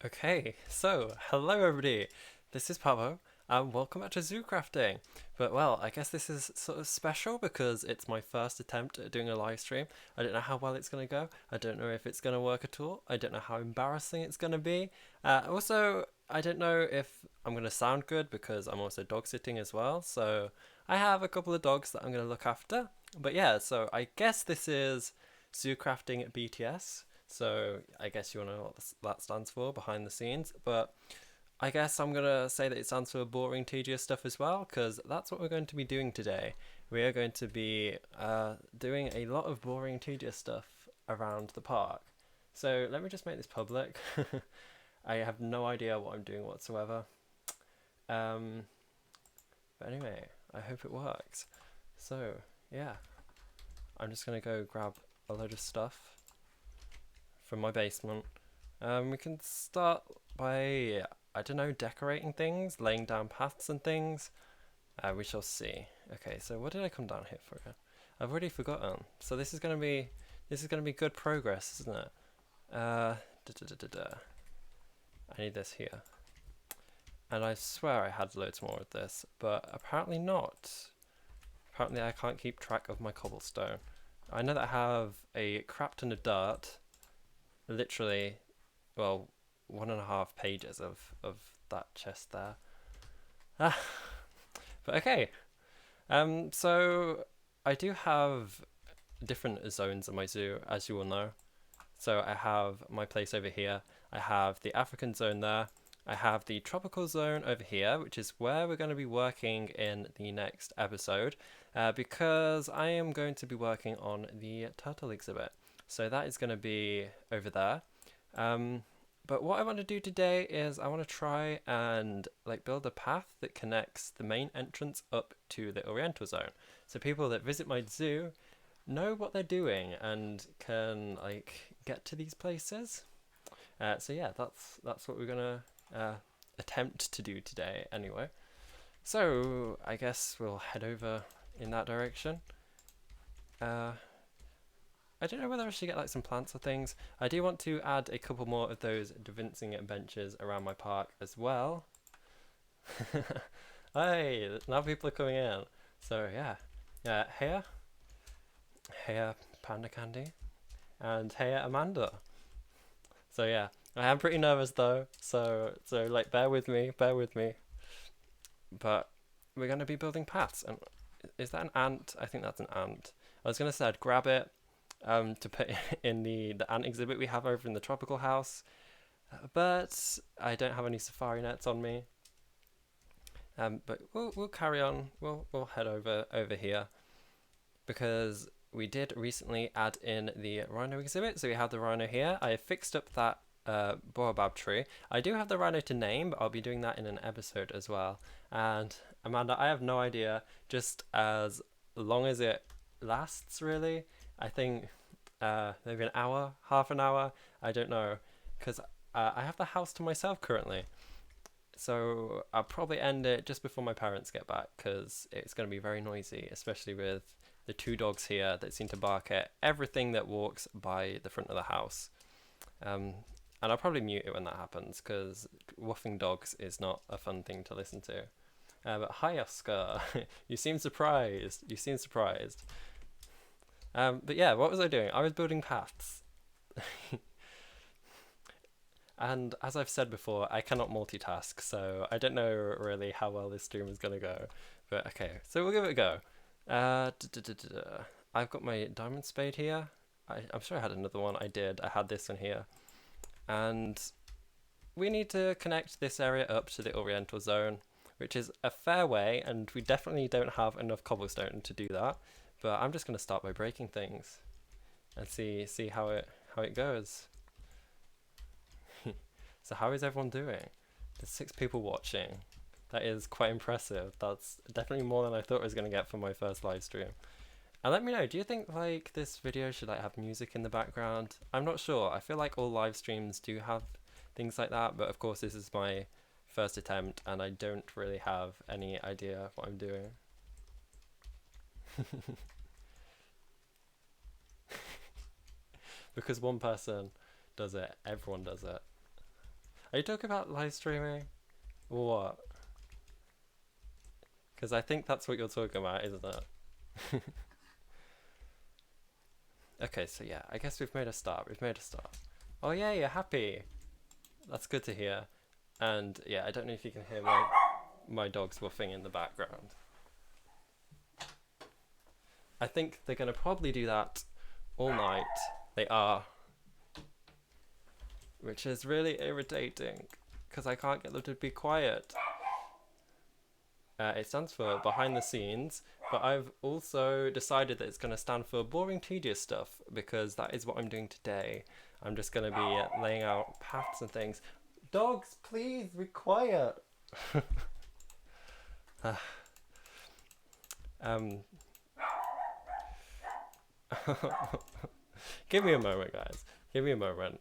Okay, so hello everybody. This is Pablo, and welcome back to ZooCrafting. But well, I guess this is sort of special because it's my first attempt at doing a live stream. I don't know how well it's gonna go. I don't know if it's gonna work at all. I don't know how embarrassing it's gonna be. Also, I don't know if I'm gonna sound good because I'm also dog sitting as well. So I have a couple of dogs that I'm gonna look after. But yeah, so I guess this is ZooCrafting at BTS. So I guess you want to know what that stands for behind the scenes. But I guess I'm going to say that it stands for boring, tedious stuff as well, because that's what we're going to be doing today. We are going to be doing a lot of boring, tedious stuff around the park. So let me just make this public. I have no idea what I'm doing whatsoever. Um, but anyway, I hope it works. So, yeah, I'm just going to go grab a load of stuff from my basement. We can start by, I don't know, decorating things, laying down paths and things. We shall see. Okay, so what did I come down here for again? I've already forgotten. So this is gonna be good progress, isn't it? Da, da, da, da, da. I need this here, and I swear I had loads more of this, but apparently not. Apparently I can't keep track of my cobblestone. I know that I have a crap ton of dirt, literally, well, 1.5 pages of that chest there. Ah, but okay. So I do have different zones in my zoo, as you all know. So I have my place over here. I have the African zone there. I have the tropical zone over here, which is where we're going to be working in the next episode, because I am going to be working on the turtle exhibit. So that is going to be over there. Um, but what I want to do today is I want to try and like build a path that connects the main entrance up to the Oriental Zone. So people that visit my zoo know what they're doing and can like get to these places. So yeah, that's what we're gonna attempt to do today anyway. So I guess we'll head over in that direction. Uh, I don't know whether I should get like some plants or things. I do want to add a couple more of those dancing benches around my park as well. Hey, now people are coming in. So yeah, here, here, Panda Candy, and here, Amanda. So yeah, I am pretty nervous though. So like, bear with me, bear with me. But we're gonna be building paths, and is that an ant? I think that's an ant. I was gonna say I'd grab it, to put in the ant exhibit we have over in the tropical house, but I don't have any safari nets on me. But we'll carry on. We'll head over here because we did recently add in the rhino exhibit. So we have the rhino here. I fixed up that baobab tree. I do have the rhino to name, but I'll be doing that in an episode as well. And Amanda, I have no idea. Just as long as it lasts, really. I think maybe an hour, half an hour. I don't know, because I have the house to myself currently. So I'll probably end it just before my parents get back because it's going to be very noisy, especially with the two dogs here that seem to bark at everything that walks by the front of the house. Um, and I'll probably mute it when that happens because woofing dogs is not a fun thing to listen to. But hi, Oscar. You seem surprised. You seem surprised. But yeah, what was I doing? I was building paths. And as I've said before, I cannot multitask, so I don't know really how well this stream is going to go. But okay, so we'll give it a go. I've got my diamond spade here. I'm sure I had another one. I did. I had this one here. And we need to connect this area up to the Oriental Zone, which is a fair way, and we definitely don't have enough cobblestone to do that. But I'm just going to start by breaking things and see how it goes. So how is everyone doing? There's 6 people watching. That is quite impressive. That's definitely more than I thought I was going to get for my first live stream. And let me know, do you think like this video should like have music in the background? I'm not sure. I feel like all live streams do have things like that, but of course this is my first attempt and I don't really have any idea what I'm doing. Because one person does it, everyone does it. Are you talking about live streaming? What? Because I think that's what you're talking about, isn't it? Okay, so yeah, I guess we've made a start. We've made a start. Oh yeah, you're happy. That's good to hear. And yeah, I don't know if you can hear my dogs woofing in the background. I think they're going to probably do that all night. They are. Which is really irritating, because I can't get them to be quiet. It stands for behind the scenes, but I've also decided that it's going to stand for boring, tedious stuff, because that is what I'm doing today. I'm just going to be laying out paths and things. Dogs, please be quiet. Give me a moment, guys. Give me a moment.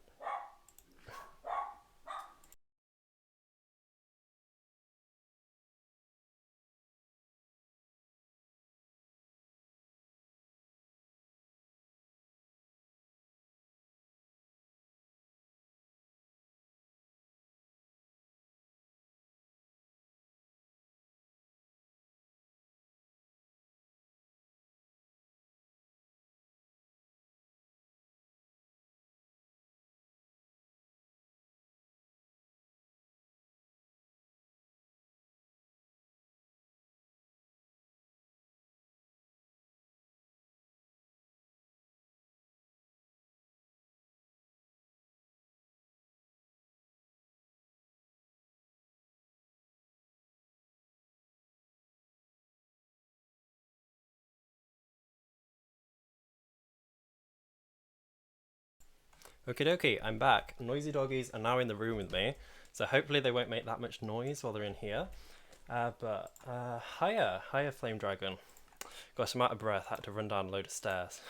Okie dokie, I'm back. Noisy doggies are now in the room with me, so hopefully they won't make that much noise while they're in here. Hiya Flame Dragon. Gosh, I'm out of breath, had to run down a load of stairs.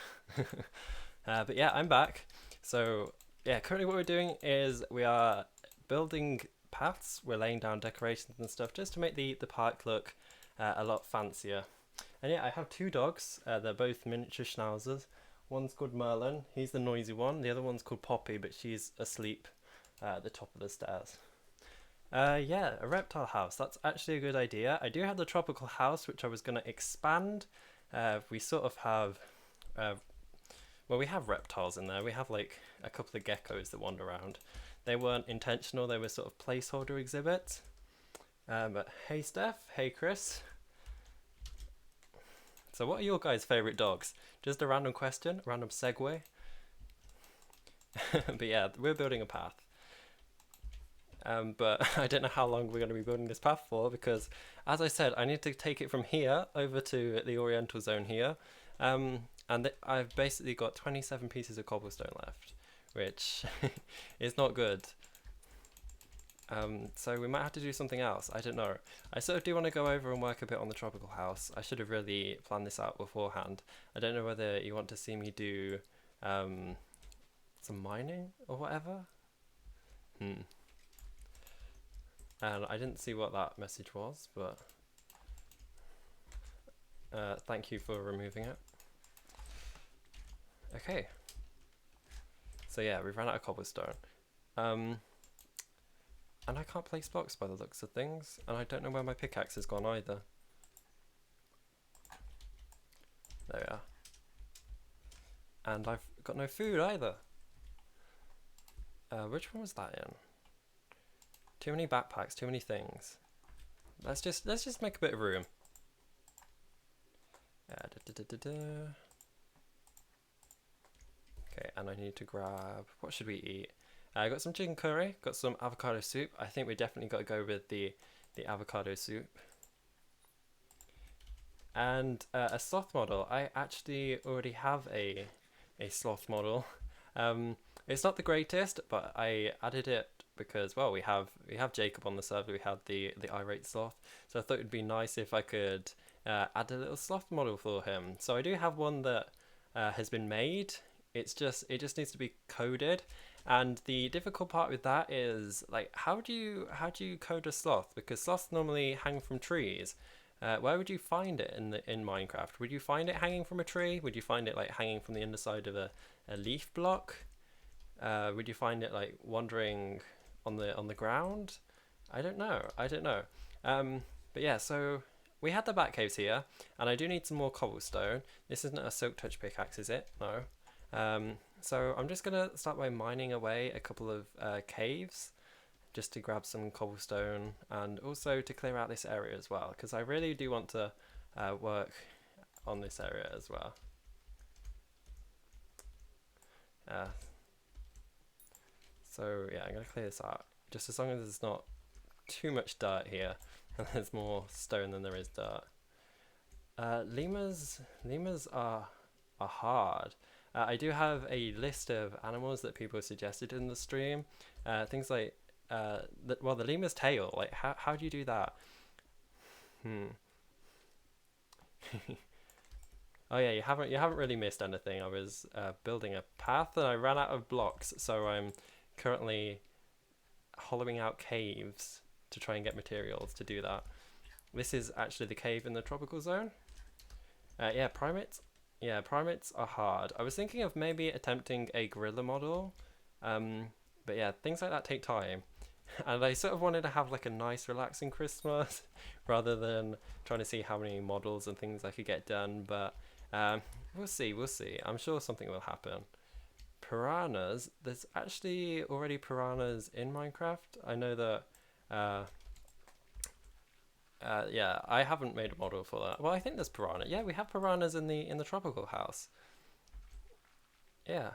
But yeah, I'm back. So yeah, currently what we're doing is we are building paths, we're laying down decorations and stuff just to make the park look a lot fancier. And yeah, I have two dogs, they're both miniature schnauzers. One's called Merlin, he's the noisy one. The other one's called Poppy, but she's asleep at the top of the stairs. Yeah, a reptile house. That's actually a good idea. I do have the tropical house, which I was going to expand. We sort of have, well, we have reptiles in there. We have like a couple of geckos that wander around. They weren't intentional. They were sort of placeholder exhibits. But hey, Steph. Hey, Chris. So what are your guys' favourite dogs? Just a random question, a random segue. But yeah, we're building a path. But I don't know how long we're going to be building this path for, because as I said, I need to take it from here over to the Oriental zone here. And I've basically got 27 pieces of cobblestone left, which is not good. So we might have to do something else. I don't know. I sort of do want to go over and work a bit on the tropical house. I should have really planned this out beforehand. I don't know whether you want to see me do some mining or whatever. And I didn't see what that message was, but thank you for removing it. Okay. So yeah, we've run out of cobblestone. And I can't place blocks by the looks of things, and I don't know where my pickaxe has gone either. There we are. And I've got no food either. Which one was that in? Too many backpacks, too many things. Let's just make a bit of room. Okay, and I need to grab, what should we eat? I got some chicken curry, got some avocado soup. I think we definitely got to go with the avocado soup. And a sloth model. I actually already have a sloth model. It's not the greatest, but I added it because, well, we have Jacob on the server. We had the irate sloth, so I thought it'd be nice if I could add a little sloth model for him. So I do have one that has been made. It just needs to be coded. And the difficult part with that is, like, how do you code a sloth? Because sloths normally hang from trees. Where would you find it in Minecraft? Would you find it hanging from a tree? Would you find it like hanging from the underside of a leaf block? Would you find it like wandering on the ground. I don't know. I don't know. But yeah, so we had the bat caves here, and I do need some more cobblestone. This isn't a silk touch pickaxe, is it? No. So I'm just gonna start by mining away a couple of caves, just to grab some cobblestone, and also to clear out this area as well, because I really do want to work on this area as well. So yeah, I'm gonna clear this out, just as long as there's not too much dirt here, and there's more stone than there is dirt. Lemurs are hard. I do have a list of animals that people suggested in the stream. Things like the lemur's tail. Like how do you do that? Oh yeah, you haven't really missed anything. I was building a path and I ran out of blocks, so I'm currently hollowing out caves to try and get materials to do that. This is actually the cave in the tropical zone. Yeah, primates. Yeah, primates are hard. I was thinking of maybe attempting a gorilla model, but yeah, things like that take time. And I sort of wanted to have like a nice relaxing Christmas rather than trying to see how many models and things I could get done, but we'll see. I'm sure something will happen. Piranhas, there's actually already piranhas in Minecraft. I know that yeah, I haven't made a model for that. Well, I think there's piranha. Yeah, we have piranhas in the tropical house. Yeah.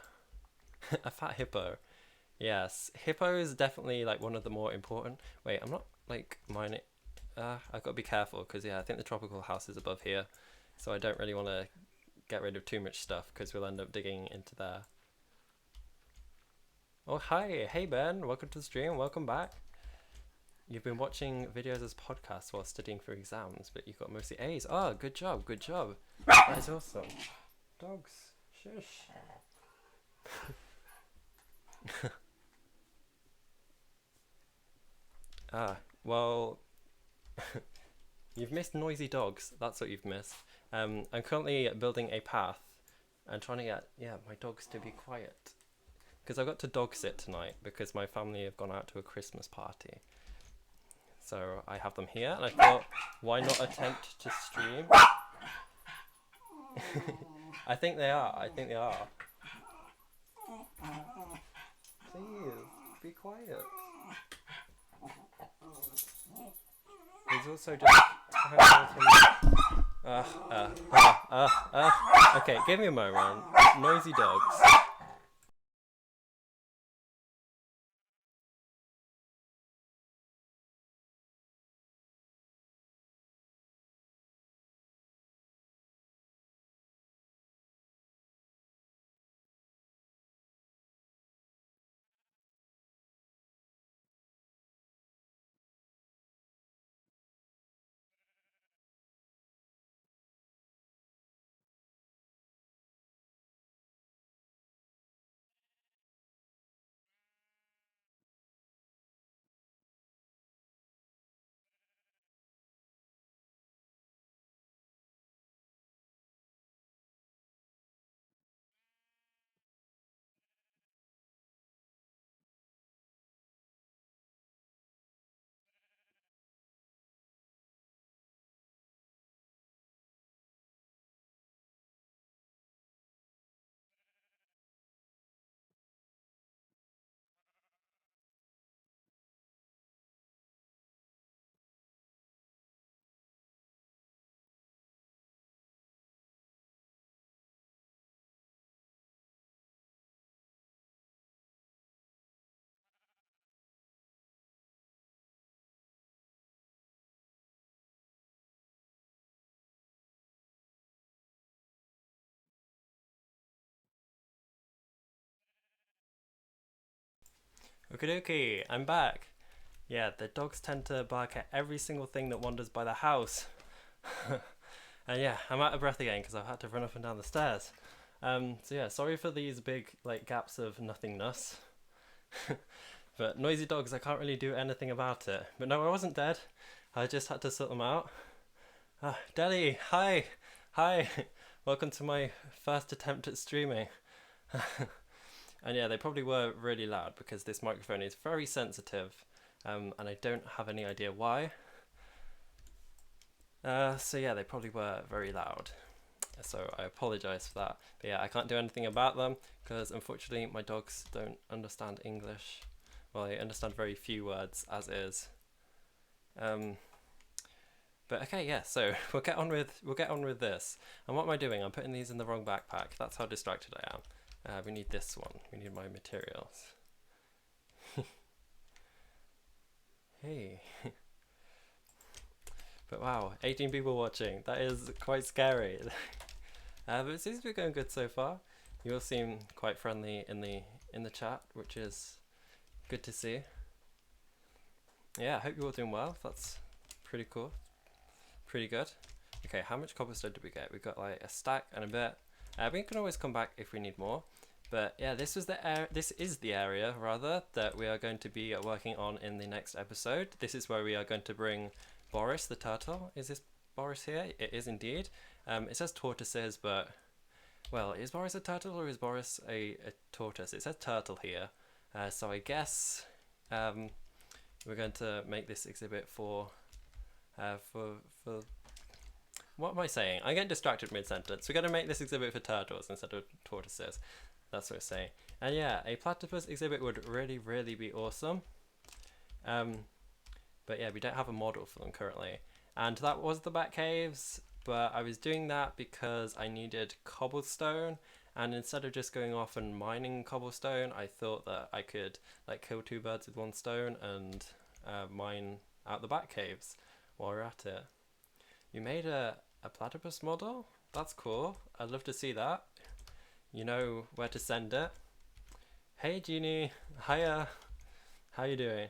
A fat hippo. Yes, hippo is definitely like one of the more important. Wait, I'm not like mining. I've got to be careful because yeah, I think the tropical house is above here, so I don't really want to get rid of too much stuff because we'll end up digging into there. Oh hi, hey Ben, welcome to the stream, welcome back. You've been watching videos as podcasts while studying for exams, but you've got mostly A's. Oh, good job, good job. That is awesome. Dogs, shush. Well, you've missed noisy dogs. That's what you've missed. I'm currently building a path and trying to get, my dogs to be quiet. Because I've got to dog sit tonight because my family have gone out to a Christmas party. So I have them here and I thought, why not attempt to stream? I think they are. Please, be quiet. He's also just okay, give me a moment. Noisy dogs. Okie dokie, I'm back. Yeah, the dogs tend to bark at every single thing that wanders by the house. And yeah, I'm out of breath again because I've had to run up and down the stairs. So yeah, sorry for these big like gaps of nothingness. But noisy dogs, I can't really do anything about it. But no, I wasn't dead. I just had to sort them out. Deli, hi! Welcome to my first attempt at streaming. And yeah, they probably were really loud because this microphone is very sensitive, and I don't have any idea why. So yeah, they probably were very loud. So I apologize for that. But yeah, I can't do anything about them because unfortunately my dogs don't understand English. Well, they understand very few words as is. But okay, yeah. So we'll get on with this. And what am I doing? I'm putting these in the wrong backpack. That's how distracted I am. We need this one. We need my materials. Hey. But wow, 18 people watching. That is quite scary. But it seems to be going good so far. You all seem quite friendly in the chat, which is good to see. Yeah, I hope you're all doing well. That's pretty cool. Pretty good. Okay, how much cobblestone did we get? We got like a stack and a bit. We can always come back if we need more. But yeah, this is the area rather that we are going to be working on in the next episode. This is where we are going to bring Boris the turtle. Is this Boris here? It is indeed. It says tortoises, but well, is Boris a turtle or is Boris a tortoise? It says turtle here. So I guess we're going to make this exhibit for what am I saying? I get distracted mid-sentence. We're going to make this exhibit for turtles instead of tortoises. That's what it's saying. And yeah, a platypus exhibit would really, really be awesome. But yeah, we don't have a model for them currently. And that was the bat caves, but I was doing that because I needed cobblestone. And instead of just going off and mining cobblestone, I thought that I could like kill two birds with one stone and mine out the bat caves while we're at it. You made a platypus model? That's cool. I'd love to see that. You know where to send it. Hey Jeannie, hiya. How you doing?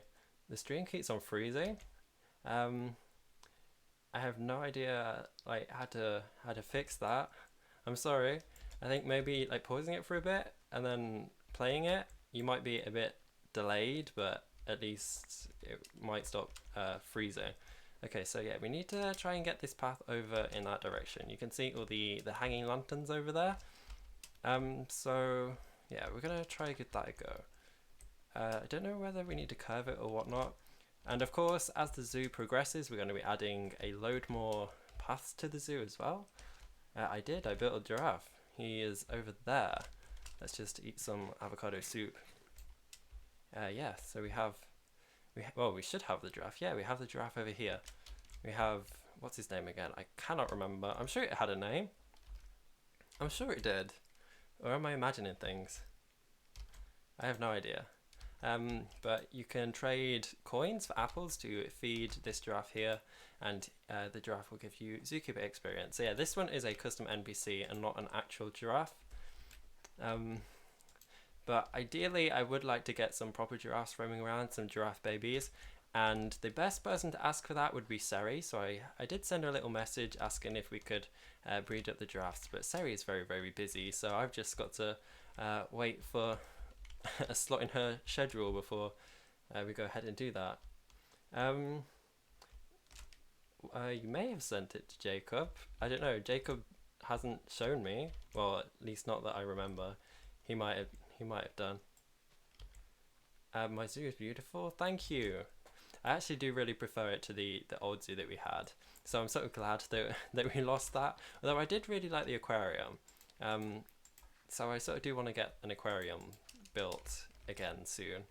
The stream keeps on freezing. I have no idea like how to fix that. I'm sorry. I think maybe like pausing it for a bit and then playing it. You might be a bit delayed, but at least it might stop freezing. Okay, so yeah, we need to try and get this path over in that direction. You can see all the hanging lanterns over there. So yeah, we're gonna try to give that a go. I don't know whether we need to curve it or whatnot. And of course, as the zoo progresses, we're going to be adding a load more paths to the zoo as well. I built a giraffe. He is over there. Let's just eat some avocado soup. Yeah, so we should have the giraffe. Yeah, we have the giraffe over here. We have, what's his name again? I cannot remember. I'm sure it had a name. I'm sure it did. Or am I imagining things? I have no idea. But you can trade coins for apples to feed this giraffe here, and the giraffe will give you zookeeper experience. So yeah, this one is a custom NPC and not an actual giraffe. But ideally I would like to get some proper giraffes roaming around, some giraffe babies, and the best person to ask for that would be Seri. So I did send her a little message asking if we could breed up the giraffes, but Seri is very, very busy, so I've just got to wait for a slot in her schedule before we go ahead and do that. You may have sent it to Jacob. I don't know. Jacob hasn't shown me. Well, at least not that I remember. He might have done. My zoo is beautiful. Thank you. I actually do really prefer it to the old zoo that we had. So I'm sort of glad that we lost that. Although I did really like the aquarium. So I sort of do want to get an aquarium built again soon.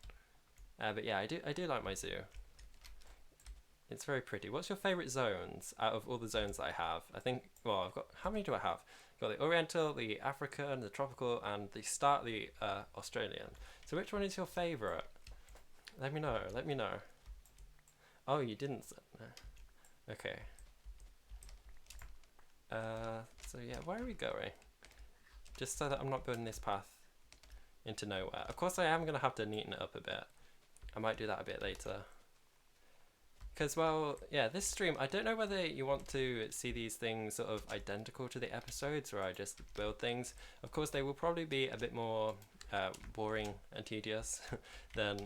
But yeah, I do like my zoo. It's very pretty. What's your favourite zones out of all the zones that I have? I think, well, I've got, how many do I have? I've got the Oriental, the African, the Tropical, and the Australian. So which one is your favourite? Let me know, let me know. Oh, you didn't. Okay. So yeah, where are we going? Just so that I'm not building this path into nowhere. Of course I am going to have to neaten it up a bit. I might do that a bit later. Because, well, yeah, this stream, I don't know whether you want to see these things sort of identical to the episodes where I just build things. Of course, they will probably be a bit more boring and tedious than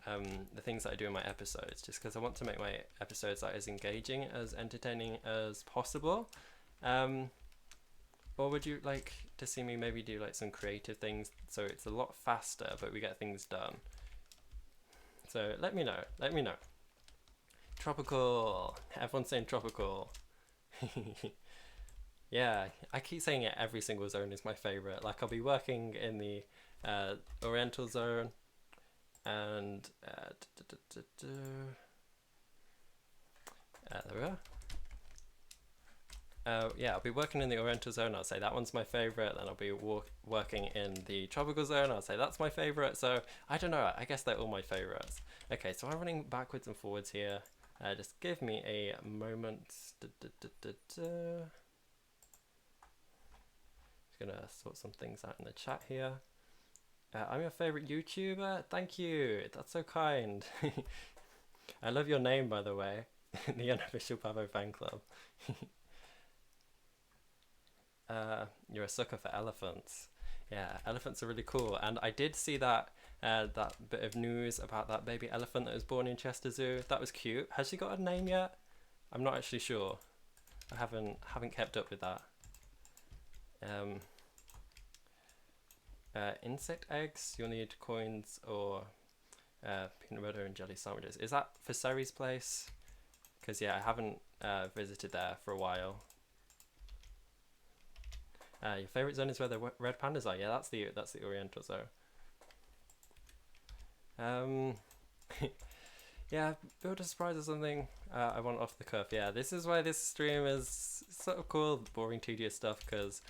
the things that I do in my episodes, just because I want to make my episodes like as engaging, as entertaining as possible. Or would you like to see me maybe do like some creative things, so it's a lot faster, but we get things done. So let me know. Let me know. Tropical. Everyone's saying tropical. Yeah, I keep saying it. Every single zone is my favorite. Like I'll be working in the Oriental zone, and there we are. Yeah, I'll be working in the Oriental zone. I'll say that one's my favorite. Then I'll be working in the tropical zone. I'll say that's my favorite. So I don't know. I guess they're all my favorites. Okay, so I'm running backwards and forwards here. Just give me a moment. Just gonna sort some things out in the chat here. I'm your favorite YouTuber. Thank you. That's so kind. I love your name, by the way. The unofficial Pavo fan club. You're a sucker for elephants. Yeah, elephants are really cool. And I did see that that bit of news about that baby elephant that was born in Chester Zoo. That was cute. Has she got a name yet? I'm not actually sure. I haven't kept up with that. Insect eggs. You'll need coins or peanut butter and jelly sandwiches. Is that for Sari's place? Because yeah, I haven't visited there for a while. Your favorite zone is where the red pandas are. Yeah, that's the Oriental zone. Yeah, build a surprise or something. I want off the cuff. Yeah, this is why this stream is sort of cool, boring, tedious stuff, because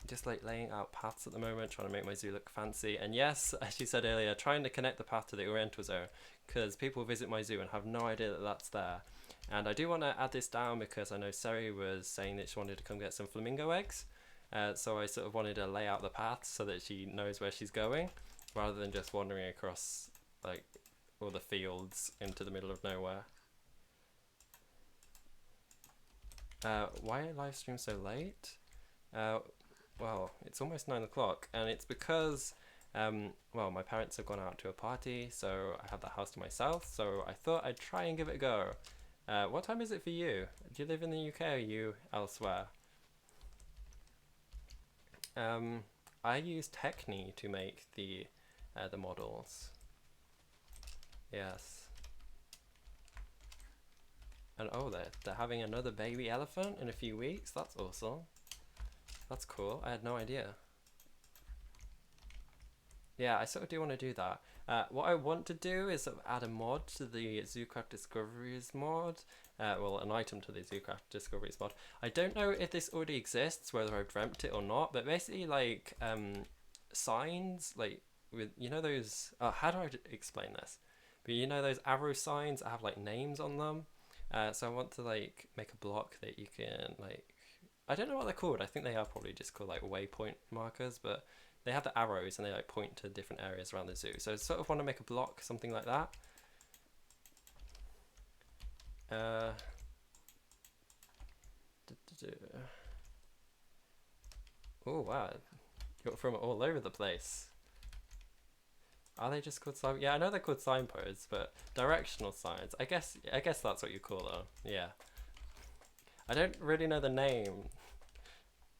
just like laying out paths at the moment, trying to make my zoo look fancy. And yes, as you said earlier, trying to connect the path to the Oriental zone, because people visit my zoo and have no idea that that's there. And I do want to add this down because I know Sari was saying that she wanted to come get some flamingo eggs. So I sort of wanted to lay out the path so that she knows where she's going, rather than just wandering across like all the fields into the middle of nowhere. Why are live streams so late? Well, it's almost 9 o'clock, and it's because well, my parents have gone out to a party, so I have the house to myself, so I thought I'd try and give it a go. What time is it for you? Do you live in the UK or are you elsewhere? I use Techni to make the models. Yes. And oh, they're having another baby elephant in a few weeks. That's awesome. That's cool. I had no idea. Yeah, I sort of do want to do that. What I want to do is sort of add a mod to the Zoocraft Discoveries mod. Well, an item to the Zoocraft Discoveries mod. I don't know if this already exists, whether I've dreamt it or not, but basically like signs, like with, you know those, how do I explain this? But you know those arrow signs that have like names on them? So I want to like make a block that you can like, I don't know what they're called. I think they are probably just called like waypoint markers, but they have the arrows and they like point to different areas around the zoo. So I sort of want to make a block, something like that. Oh wow, you're from all over the place. Are they just called sign? Yeah, I know they're called signposts, but directional signs. I guess that's what you call them. Yeah. I don't really know the name,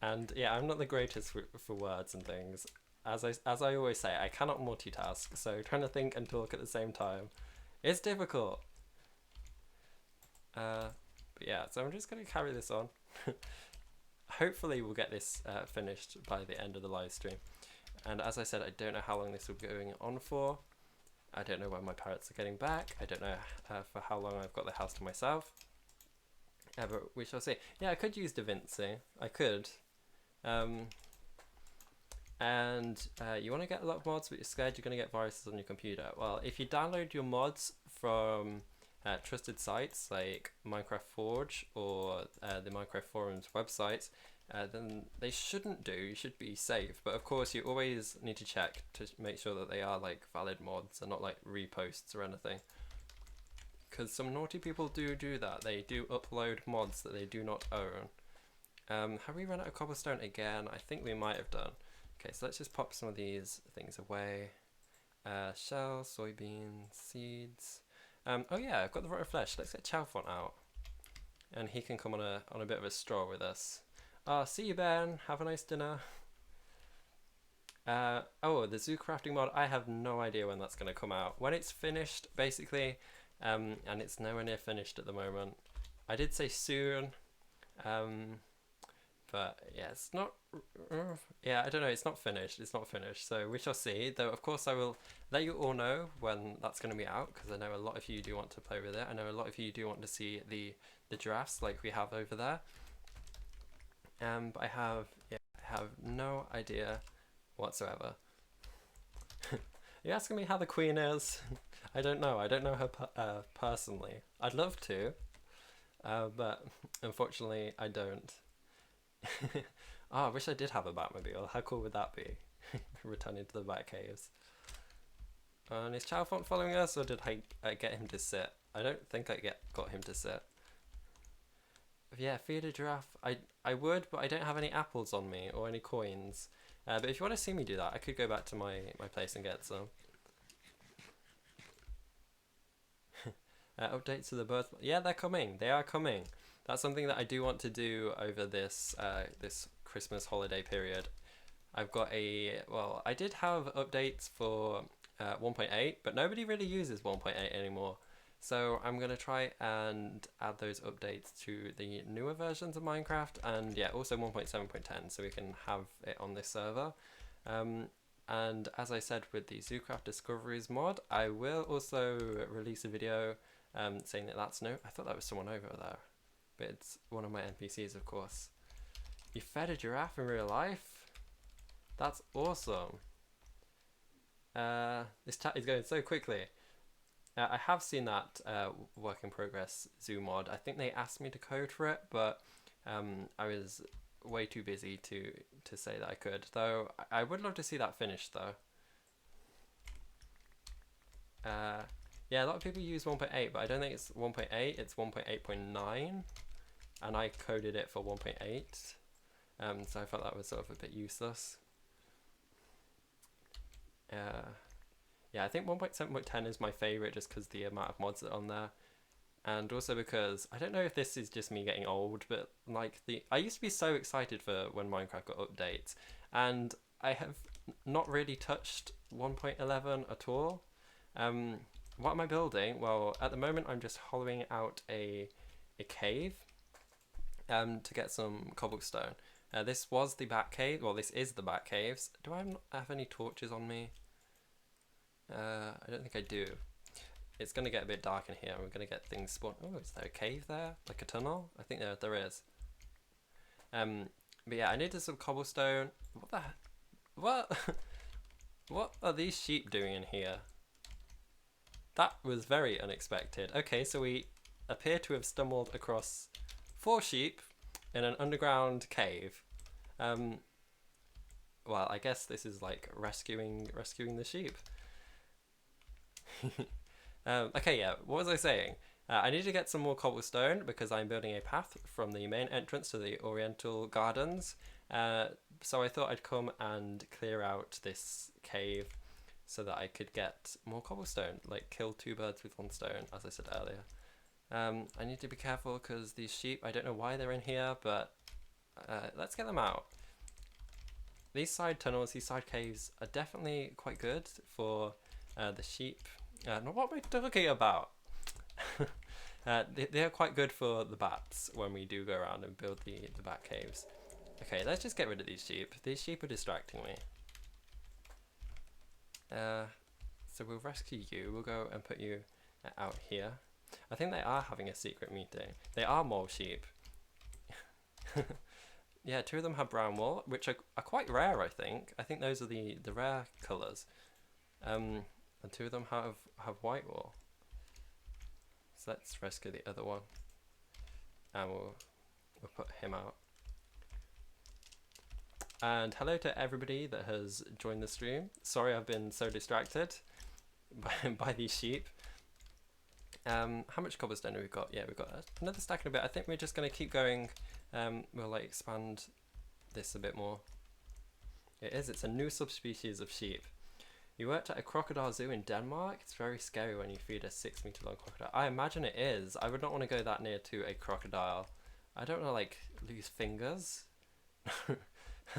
and yeah, I'm not the greatest for words and things. As I always say, I cannot multitask. So trying to think and talk at the same time is difficult. But yeah, so I'm just gonna carry this on. Hopefully we'll get this finished by the end of the live stream. And as I said, I don't know how long this will be going on for. I don't know when my parents are getting back. I don't know for how long I've got the house to myself. But we shall see. Yeah, I could use DaVinci. I could. And you want to get a lot of mods, but you're scared you're going to get viruses on your computer. Well, if you download your mods from trusted sites like Minecraft Forge or the Minecraft Forums websites, then they shouldn't do. You should be safe. But of course, you always need to check to make sure that they are like valid mods and not like reposts or anything. Because some naughty people do that. They do upload mods that they do not own. Have we run out of cobblestone again? I think we might have done. Okay, so let's just pop some of these things away. Shells, soybeans, seeds. Oh yeah, I've got the rotten flesh. Let's get Chalfont out, and he can come on a bit of a stroll with us. See you, Ben. Have a nice dinner. Oh, the ZooCrafting mod, I have no idea when that's going to come out. When it's finished, basically, and it's nowhere near finished at the moment. I did say soon, but yeah, it's not, yeah, I don't know, it's not finished, so we shall see. Though, of course, I will let you all know when that's going to be out, because I know a lot of you do want to play with it. I know a lot of you do want to see the giraffes like we have over there. But I have no idea whatsoever. You're asking me how the queen is? I don't know. I don't know her personally. I'd love to, but unfortunately I don't. Oh, I wish I did have a Batmobile. How cool would that be? Returning to the Batcaves. And is Chalfont following us, or did I get him to sit? I don't think I got him to sit. Yeah, feed a giraffe. I would, but I don't have any apples on me or any coins. But if you want to see me do that, I could go back to my place and get some. Updates to the birth. Yeah, they're coming. They are coming. That's something that I do want to do over this this Christmas holiday period. I've got well, I did have updates for 1.8, but nobody really uses 1.8 anymore. So I'm going to try and add those updates to the newer versions of Minecraft, and yeah, also 1.7.10, so we can have it on this server. And as I said with the Zoocraft Discoveries mod, I will also release a video saying that that's no... I thought that was someone over there, but it's one of my NPCs, of course. You fed a giraffe in real life? That's awesome. This chat is going so quickly. I have seen that work in progress zoo mod. I think they asked me to code for it, but I was way too busy to say that I could. Though I would love to see that finished though. Yeah, a lot of people use 1.8, but I don't think it's 1.8. It's 1.8.9, and I coded it for 1.8. So I felt that was sort of a bit useless. Yeah, I think 1.7.10 is my favorite just because the amount of mods that are on there. And also because, I don't know if this is just me getting old, but like I used to be so excited for when Minecraft got updates, and I have not really touched 1.11 at all. What am I building? Well, at the moment I'm just hollowing out a cave to get some cobblestone. This was the bat cave, well this is the bat caves. Do I have any torches on me? I don't think I do. It's going to get a bit dark in here. We're going to get things spawn. Oh, is there a cave there? Like a tunnel? I think there is. But yeah, I needed some cobblestone. What the... What? What are these sheep doing in here? That was very unexpected. Okay, so we appear to have stumbled across 4 sheep in an underground cave. Well, I guess this is like rescuing the sheep. Okay, yeah, what was I saying? I need to get some more cobblestone because I'm building a path from the main entrance to the Oriental Gardens. So I thought I'd come and clear out this cave so that I could get more cobblestone, like kill 2 birds with 1 stone, as I said earlier. I need to be careful because these sheep, I don't know why they're in here, but let's get them out. These side tunnels, these side caves are definitely quite good for the sheep. What am I talking about? They are quite good for the bats when we do go around and build the bat caves. Okay, let's just get rid of these sheep. These sheep are distracting me. So we'll rescue you. We'll go and put you out here. I think they are having a secret meeting. They are mole sheep. Yeah, 2 of them have brown wool, which are quite rare, I think. I think those are the rare colours. And 2 of them have white wool. So let's rescue the other one. And we'll put him out. And hello to everybody that has joined the stream. Sorry I've been so distracted by these sheep. How much cobblestone have we got? Yeah, we've got another stack in a bit. I think we're just going to keep going. We'll like expand this a bit more. It's a new subspecies of sheep. You worked at a crocodile zoo in Denmark? It's very scary when you feed a 6-meter long crocodile. I imagine it is. I would not want to go that near to a crocodile. I don't want to like lose fingers.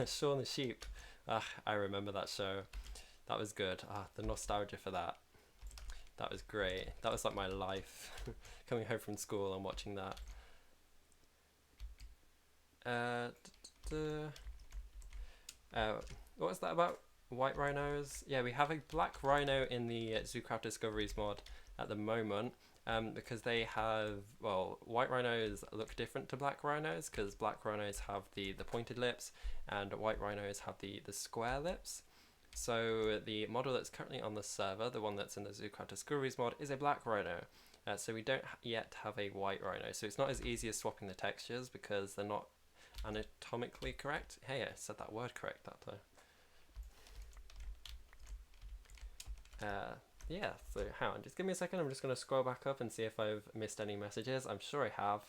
Shaun the sheep. Ah, I remember that show. That was good. Ah, the nostalgia for that. That was great. That was like my life. Coming home from school and watching that. Uh, what was that about? White rhinos? Yeah, we have a black rhino in the Zoocraft Discoveries mod at the moment. Because they have, well, white rhinos look different to black rhinos because black rhinos have the pointed lips and white rhinos have the square lips. So the model that's currently on the server, the one that's in the Zoocraft Discoveries mod, is a black rhino. So we don't yet have a white rhino. So it's not as easy as swapping the textures because they're not anatomically correct. Hey, I said that word correct that time. Yeah, so hang on, just give me a second. I'm just going to scroll back up and see if I've missed any messages. I'm sure I have.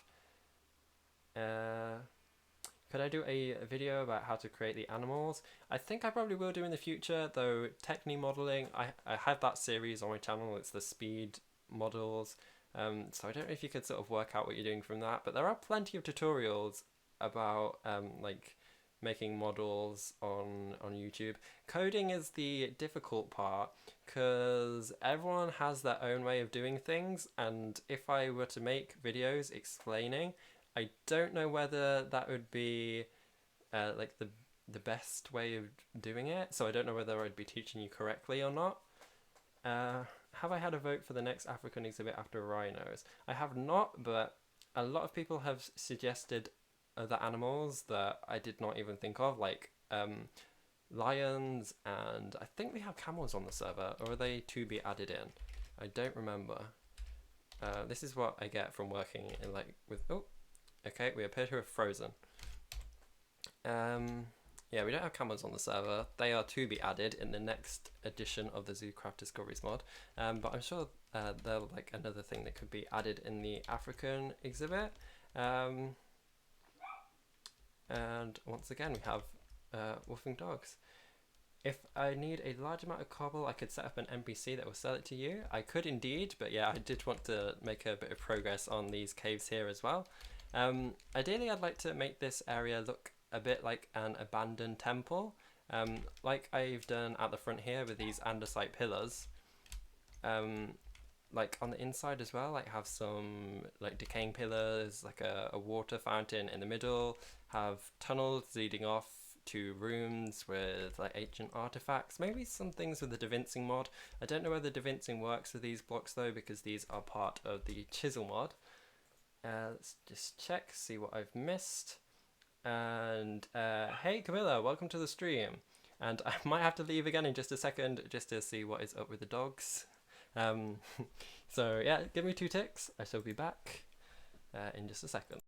Could I do a video about how to create the animals? I think I probably will do in the future, though technique modeling, I have that series on my channel. It's the speed models. So I don't know if you could sort of work out what you're doing from that, but there are plenty of tutorials about like making models on YouTube. Coding is the difficult part because everyone has their own way of doing things, and if I were to make videos explaining, I don't know whether that would be like the best way of doing it, so I don't know whether I'd be teaching you correctly or not. Have I had a vote for the next African exhibit after rhinos? I have not, but a lot of people have suggested other animals that I did not even think of, like lions, and I think we have camels on the server, or are they to be added in? I don't remember. This is what I get from working in like with, oh, okay, we appear to have frozen. Yeah, we don't have camels on the server. They are to be added in the next edition of the Zoocraft Discoveries mod. But I'm sure they're like another thing that could be added in the African exhibit. And once again, we have woofing dogs. If I need a large amount of cobble, I could set up an NPC that will sell it to you. I could indeed, but yeah, I did want to make a bit of progress on these caves here as well. Ideally, I'd like to make this area look a bit like an abandoned temple, like I've done at the front here with these andesite pillars. Like on the inside as well, like have some like decaying pillars, like a water fountain in the middle, have tunnels leading off to rooms with like ancient artifacts, maybe some things with the Davincing mod. I don't know whether Davincing works with these blocks though, because these are part of the chisel mod. Let's just check, see what I've missed. And hey Camilla, welcome to the stream. And I might have to leave again in just a second just to see what is up with the dogs. So yeah, give me 2 ticks. I shall be back in just a second.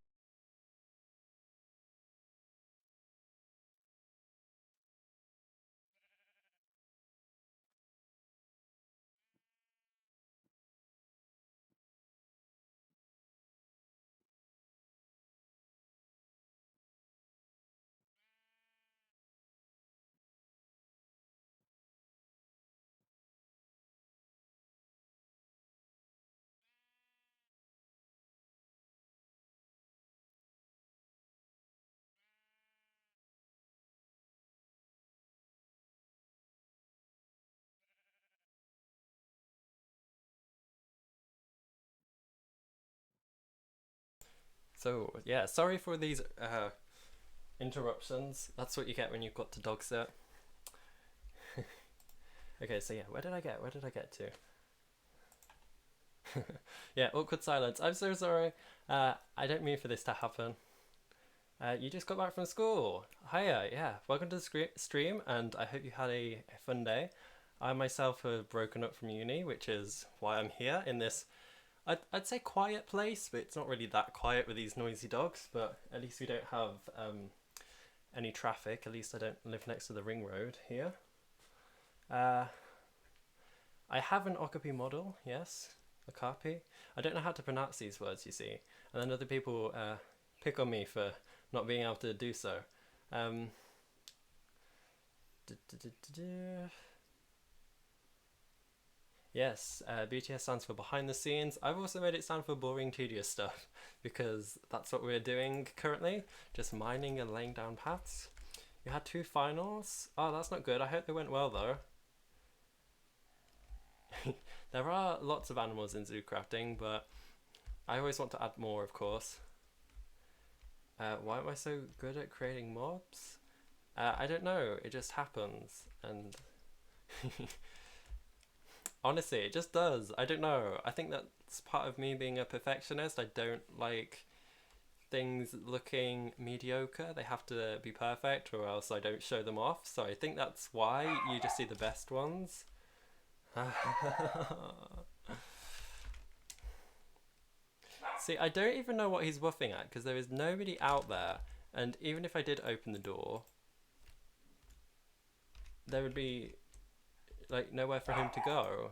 So yeah, sorry for these interruptions. That's what you get when you've got to dog sit. Okay, so yeah, where did I get to? Yeah, awkward silence. I'm so sorry. I don't mean for this to happen. You just got back from school. Hiya, yeah. Welcome to the stream, and I hope you had a fun day. I myself have broken up from uni, which is why I'm here in this, I'd say quiet place, but it's not really that quiet with these noisy dogs, but at least we don't have any traffic. At least I don't live next to the ring road here. I have an Okapi model, yes, Okapi. I don't know how to pronounce these words, you see, and then other people pick on me for not being able to do so. Yes, BTS stands for behind the scenes. I've also made it stand for boring, tedious stuff because that's what we're doing currently, just mining and laying down paths. You had 2 finals? Oh, that's not good. I hope they went well though. There are lots of animals in ZooCrafting, but I always want to add more, of course. Why am I so good at creating mobs? I don't know, it just happens, and honestly, it just does. I don't know. I think that's part of me being a perfectionist. I don't like things looking mediocre. They have to be perfect or else I don't show them off. So I think that's why you just see the best ones. See, I don't even know what he's woofing at because there is nobody out there, and even if I did open the door, there would be like nowhere for him to go.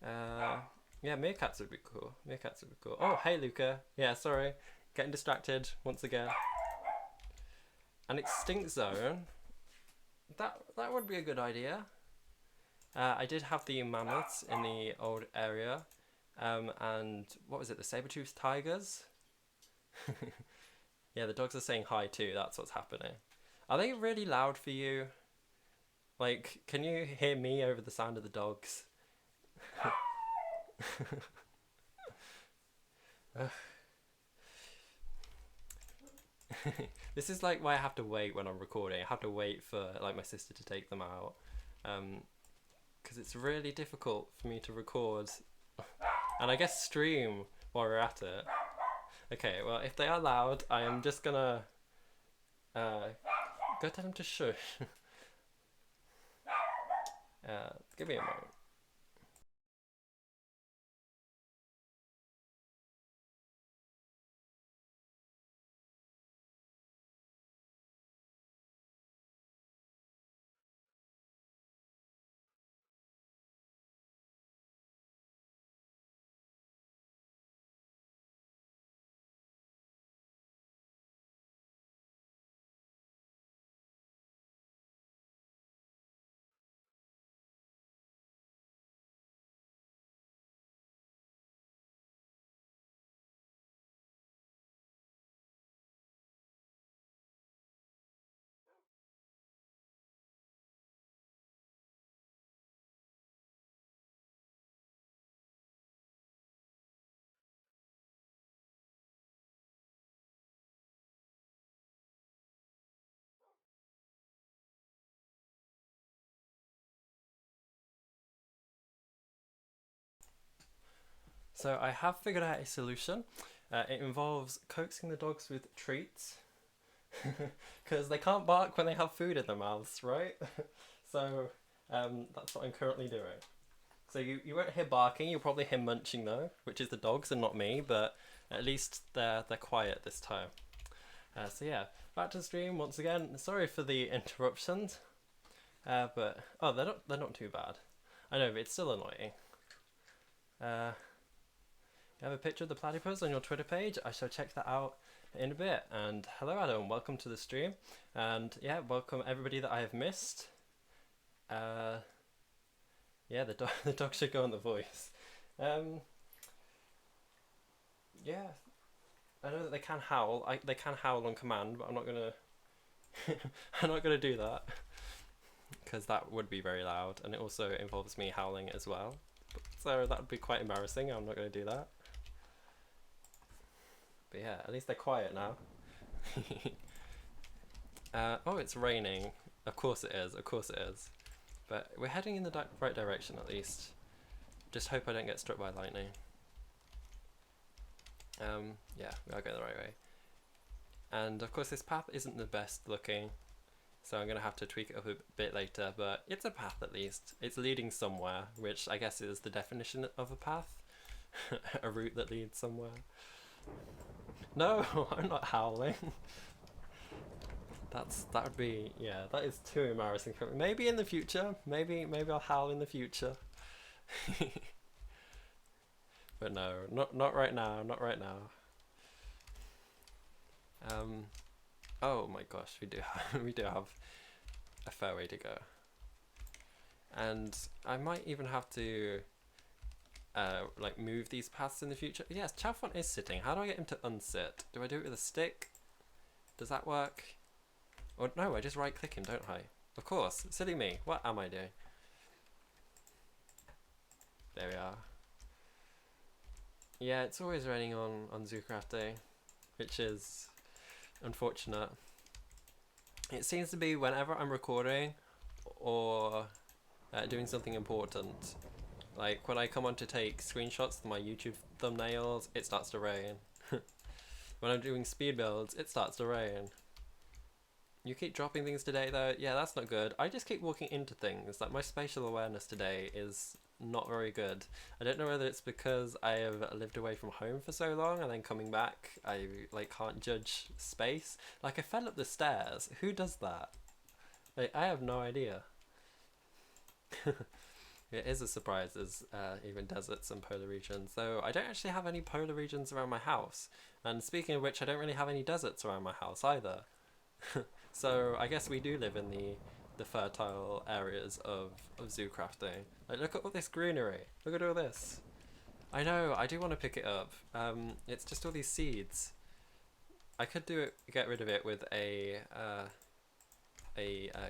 Yeah, meerkats would be cool. Meerkats would be cool. Oh, hey Luca. Yeah, sorry, getting distracted once again. An extinct zone. That would be a good idea. I did have the mammoths in the old area, and what was it? The saber-toothed tigers. Yeah, the dogs are saying hi too. That's what's happening. Are they really loud for you? Like, can you hear me over the sound of the dogs? This is like why I have to wait when I'm recording. I have to wait for like my sister to take them out, because it's really difficult for me to record and I guess stream while we're at it. Okay, well if they are loud, I am just gonna go tell them to shush. Give me a moment. So I have figured out a solution. It involves coaxing the dogs with treats, because they can't bark when they have food in their mouths, right? So that's what I'm currently doing. So you won't hear barking, you'll probably hear munching though, which is the dogs and not me, but at least they're quiet this time. So yeah, back to the stream once again. Sorry for the interruptions, but oh, they're not too bad. I know, but it's still annoying. You have a picture of the platypus on your Twitter page? I shall check that out in a bit. And hello Adam, welcome to the stream. And yeah, welcome everybody that I have missed. Yeah, the dog should go on the voice. Yeah, I know that they can howl. They can howl on command, but I'm not gonna I'm not gonna do that because that would be very loud, and it also involves me howling as well. So that would be quite embarrassing. I'm not gonna do that. But yeah, at least they're quiet now. Oh, it's raining. Of course it is. Of course it is. But we're heading in the right direction at least. Just hope I don't get struck by lightning. Yeah, we are going the right way. And of course this path isn't the best looking, so I'm going to have to tweak it up a bit later, but it's a path at least. It's leading somewhere, which I guess is the definition of a path. A route that leads somewhere. No, I'm not howling. That would be, yeah, that is too embarrassing for me. Maybe in the future, maybe I'll howl in the future. But no, not right now, not right now. Oh my gosh, we do have a fair way to go. And I might even have to like move these paths in the future. Yes, Chalfont is sitting. How do I get him to unsit? Do I do it with a stick? Does that work? Or no, I just right click him, don't I? Of course, silly me. What am I doing? There we are. Yeah, it's always raining on ZooCrafting, which is unfortunate. It seems to be whenever I'm recording or doing something important. Like when I come on to take screenshots of my YouTube thumbnails, it starts to rain. When I'm doing speed builds, it starts to rain. You keep dropping things today though? Yeah, that's not good. I just keep walking into things. Like my spatial awareness today is not very good. I don't know whether it's because I have lived away from home for so long and then coming back I like can't judge space. Like I fell up the stairs. Who does that? Like I have no idea. It is a surprise there's even deserts and polar regions, though I don't actually have any polar regions around my house. And speaking of which, I don't really have any deserts around my house either. So I guess we do live in the fertile areas of Zoocrafting. Like look at all this greenery. Look at all this. I know, I do want to pick it up. It's just all these seeds. I could get rid of it with a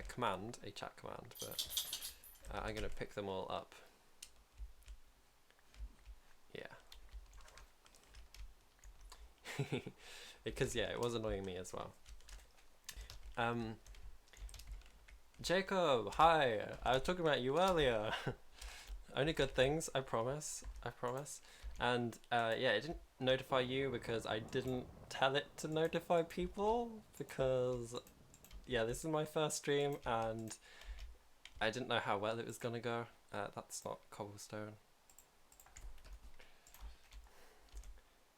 command, a chat command, but I'm gonna pick them all up. Yeah. Because yeah, it was annoying me as well. Jacob, hi! I was talking about you earlier. Only good things, I promise. I promise. And yeah, it didn't notify you because I didn't tell it to notify people because yeah, this is my first stream and I didn't know how well it was gonna go. That's not cobblestone.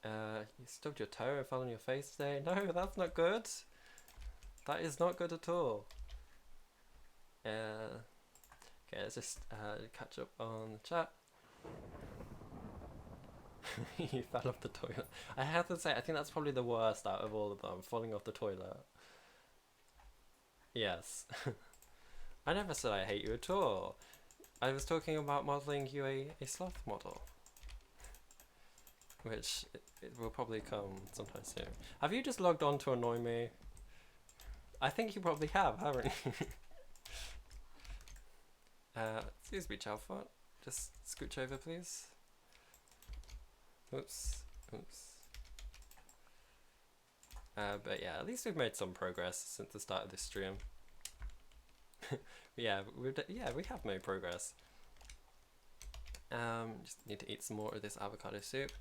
You stubbed your toe and fell on your face today. No, that's not good. That is not good at all. Okay, let's just catch up on the chat. You fell off the toilet. I have to say, I think that's probably the worst out of all of them, falling off the toilet. Yes. I never said I hate you at all. I was talking about modelling you a sloth model. Which it will probably come sometime soon. Have you just logged on to annoy me? I think you probably have, haven't you? Excuse me, Chalfont. Just scooch over, please. Oops. Oops. But yeah, at least we've made some progress since the start of this stream. Yeah, we have made progress. Just need to eat some more of this avocado soup.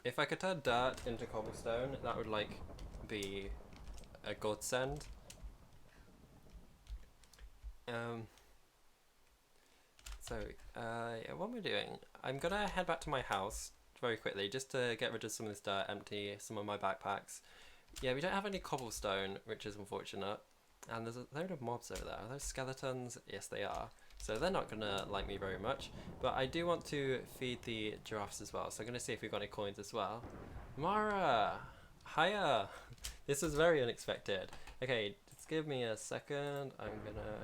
If I could turn dirt into cobblestone, that would like be a godsend. Yeah, what am I doing? I'm gonna head back to my house very quickly just to get rid of some of this dirt, empty some of my backpacks. Yeah, we don't have any cobblestone, which is unfortunate. And there's a load of mobs over there. Are those skeletons? Yes, they are. So they're not gonna like me very much. But I do want to feed the giraffes as well. So I'm gonna see if we've got any coins as well. Mara! Hiya! This was very unexpected. Okay, just give me a second. I'm gonna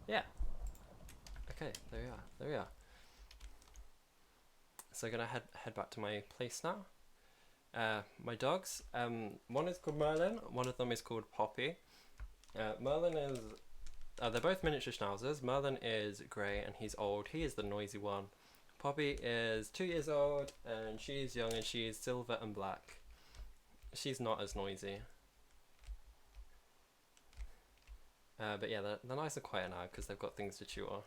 yeah. Okay, there we are. There we are. So I'm gonna head back to my place now. My dogs. One is called Merlin. One of them is called Poppy. Merlin is. They're both miniature schnauzers. Merlin is grey and he's old. He is the noisy one. Poppy is 2 years old and she's young and she is silver and black. She's not as noisy. But yeah, they're nice and quiet now because they've got things to chew on.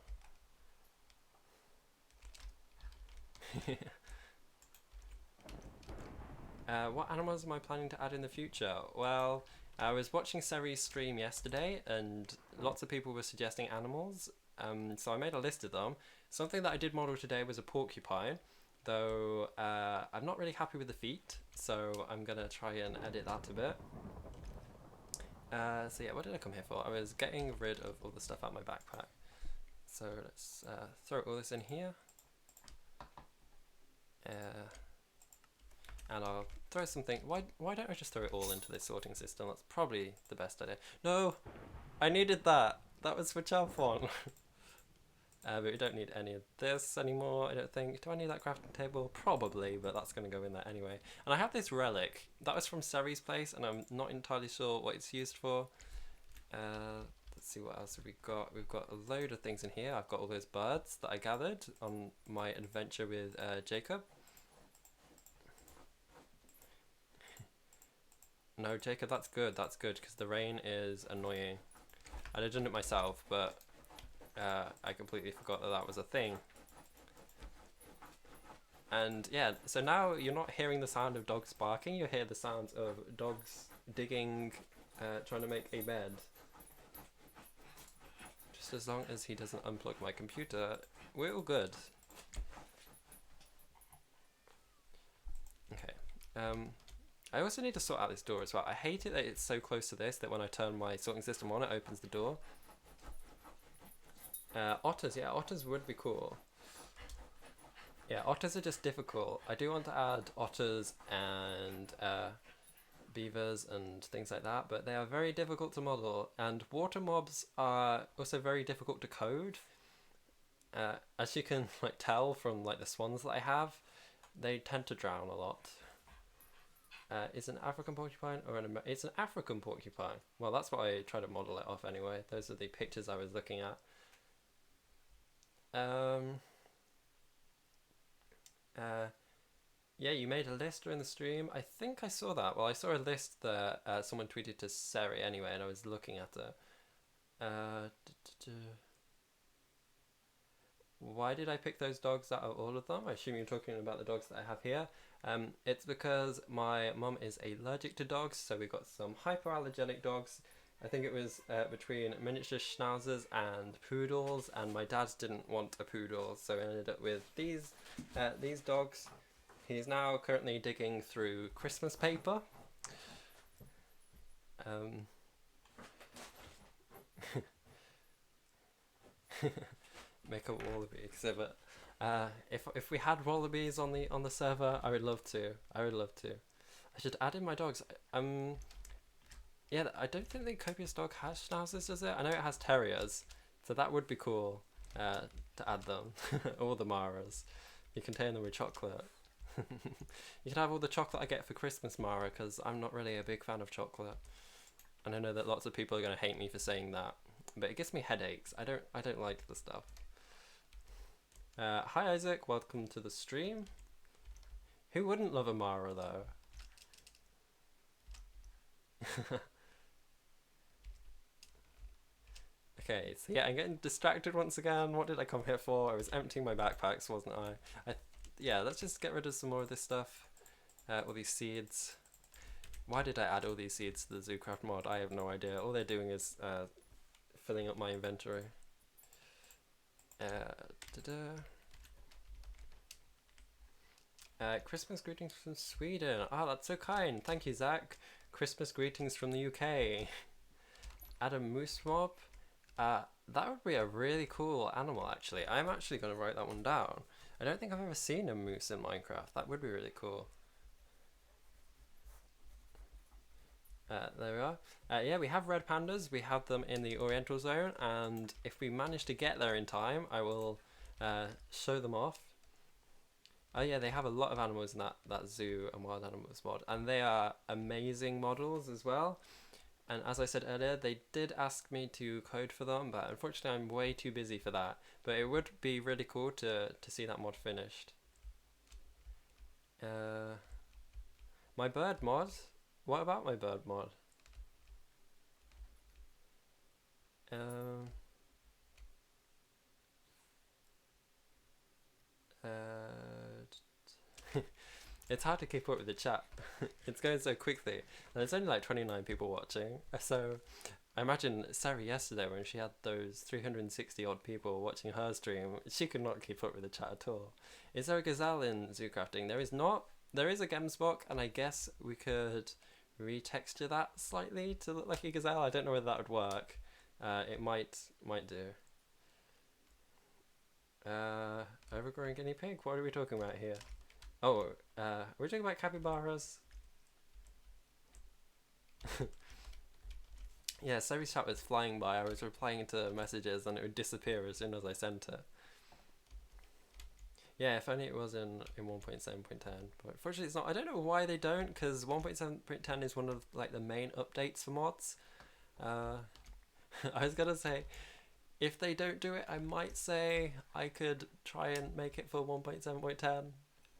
What animals am I planning to add in the future? Well, I was watching Seri's stream yesterday and lots of people were suggesting animals, so I made a list of them. Something that I did model today was a porcupine, though I'm not really happy with the feet, so I'm gonna try and edit that a bit. So yeah, what did I come here for? I was getting rid of all the stuff out of my backpack. So let's throw all this in here. And I'll throw something. Why don't I just throw it all into this sorting system? That's probably the best idea. No, I needed that. That was for Chalfont. But we don't need any of this anymore, I don't think. Do I need that crafting table? Probably, but that's going to go in there anyway. And I have this relic. That was from Seri's place, and I'm not entirely sure what it's used for. Let's see what else have we got. We've got a load of things in here. I've got all those birds that I gathered on my adventure with Jacob. No, Jacob, that's good, because the rain is annoying. I'd have done it myself, but I completely forgot that that was a thing. And yeah, so now you're not hearing the sound of dogs barking, you hear the sounds of dogs digging, trying to make a bed. Just as long as he doesn't unplug my computer, we're all good. Okay. I also need to sort out this door as well. I hate it that it's so close to this that when I turn my sorting system on, it opens the door. Otters, yeah, otters would be cool. Yeah, otters are just difficult. I do want to add otters and beavers and things like that, but they are very difficult to model. And water mobs are also very difficult to code. As you can like tell from like the swans that I have, they tend to drown a lot. Is an African porcupine or it's an African porcupine. Well, that's what I try to model it off anyway. Those are the pictures I was looking at. Yeah, you made a list during the stream. I think I saw that. Well, I saw a list that someone tweeted to Seri anyway, and I was looking at it. Why did I pick those dogs out of all of them? I assume you're talking about the dogs that I have here. It's because my mum is allergic to dogs, so we got some hypoallergenic dogs. I think it was between miniature schnauzers and poodles, and my dad didn't want a poodle, so we ended up with these dogs. He's now currently digging through Christmas paper. Make a wallaby exhibit. If we had wallabies on the server, I would love to. I should add in my dogs. Yeah, I don't think the Copious dog has schnauzers, does it? I know it has terriers, so that would be cool to add them. All the Maras. You can contain them with chocolate. You can have all the chocolate I get for Christmas, Mara, because I'm not really a big fan of chocolate. And I know that lots of people are going to hate me for saying that, but it gives me headaches. I don't like the stuff. Hi Isaac, welcome to the stream. Who wouldn't love a Mara though? Okay, so yeah, I'm getting distracted once again. What did I come here for? I was emptying my backpacks, wasn't I? Yeah, let's just get rid of some more of this stuff. All these seeds. Why did I add all these seeds to the Zoocraft mod? I have no idea. All they're doing is filling up my inventory. Christmas greetings from Sweden. Oh, that's so kind. Thank you, Zach. Christmas greetings from the UK. Add a moose mob. That would be a really cool animal, actually. I'm actually going to write that one down. I don't think I've ever seen a moose in Minecraft. That would be really cool. There we are. Yeah, we have red pandas. We have them in the Oriental Zone, and if we manage to get there in time, I will show them off. Oh yeah, they have a lot of animals in that zoo and wild animals mod, and they are amazing models as well. And as I said earlier, they did ask me to code for them, but unfortunately I'm way too busy for that. But it would be really cool to see that mod finished. My bird mod? What about my bird mod? It's hard to keep up with the chat. It's going so quickly. And there's only like 29 people watching. So I imagine Sari yesterday when she had those 360 odd people watching her stream, she could not keep up with the chat at all. Is there a gazelle in ZooCrafting? There is not. There is a gemsbok, and I guess we could retexture that slightly to look like a gazelle. I don't know whether that would work. It might do. Overgrowing guinea pig? What are we talking about here? Oh, we're talking about capybaras. Yeah, Sari's chat was flying by. I was replying to messages and it would disappear as soon as I sent it. Yeah, if only it was in 1.7.10. But unfortunately it's not. I don't know why they don't, because 1.7.10 is one of like the main updates for mods. Uh, I was gonna say, if they don't do it, I might say I could try and make it for 1.7.10,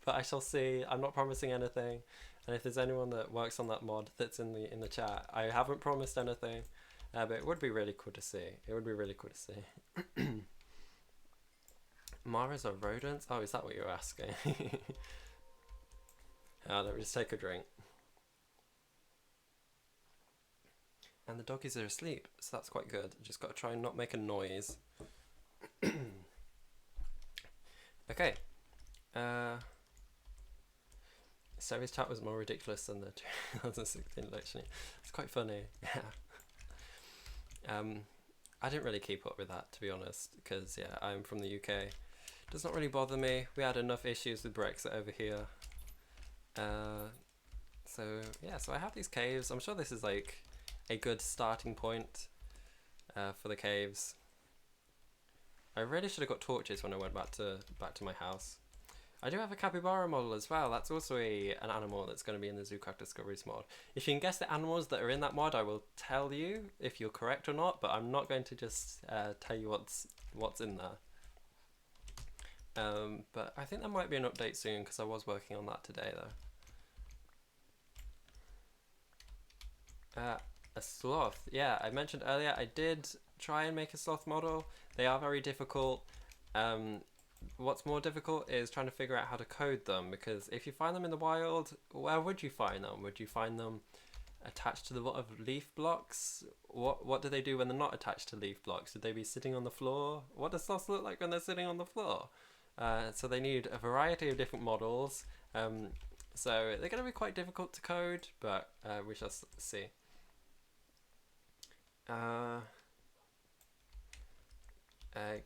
but I shall see. I'm not promising anything. And if there's anyone that works on that mod that's in the chat, I haven't promised anything, but it would be really cool to see. It would be really cool to see. Maras are rodents? Oh, is that what you're asking? Let me just take a drink. And the doggies are asleep, so that's quite good. Just got to try and not make a noise. Okay. Sarah's chat was more ridiculous than the 2016 election. It's quite funny. Yeah. I didn't really keep up with that, to be honest, because yeah, I'm from the UK. It does not really bother me. We had enough issues with Brexit over here. So yeah, so I have these caves. I'm sure this is like a good starting point for the caves. I really should have got torches when I went back to my house. I do have a capybara model as well. That's also an animal that's going to be in the Zoocraft Discoveries mod. If you can guess the animals that are in that mod, I will tell you if you're correct or not, but I'm not going to just tell you what's in there. But I think there might be an update soon, because I was working on that today though. A sloth. Yeah, I mentioned earlier I did try and make a sloth model. They are very difficult. What's more difficult is trying to figure out how to code them, because if you find them in the wild, where would you find them? Would you find them attached to the lot of leaf blocks? What do they do when they're not attached to leaf blocks? Would they be sitting on the floor? What does sloths look like when they're sitting on the floor? So they need a variety of different models. So they're going to be quite difficult to code, but we shall see.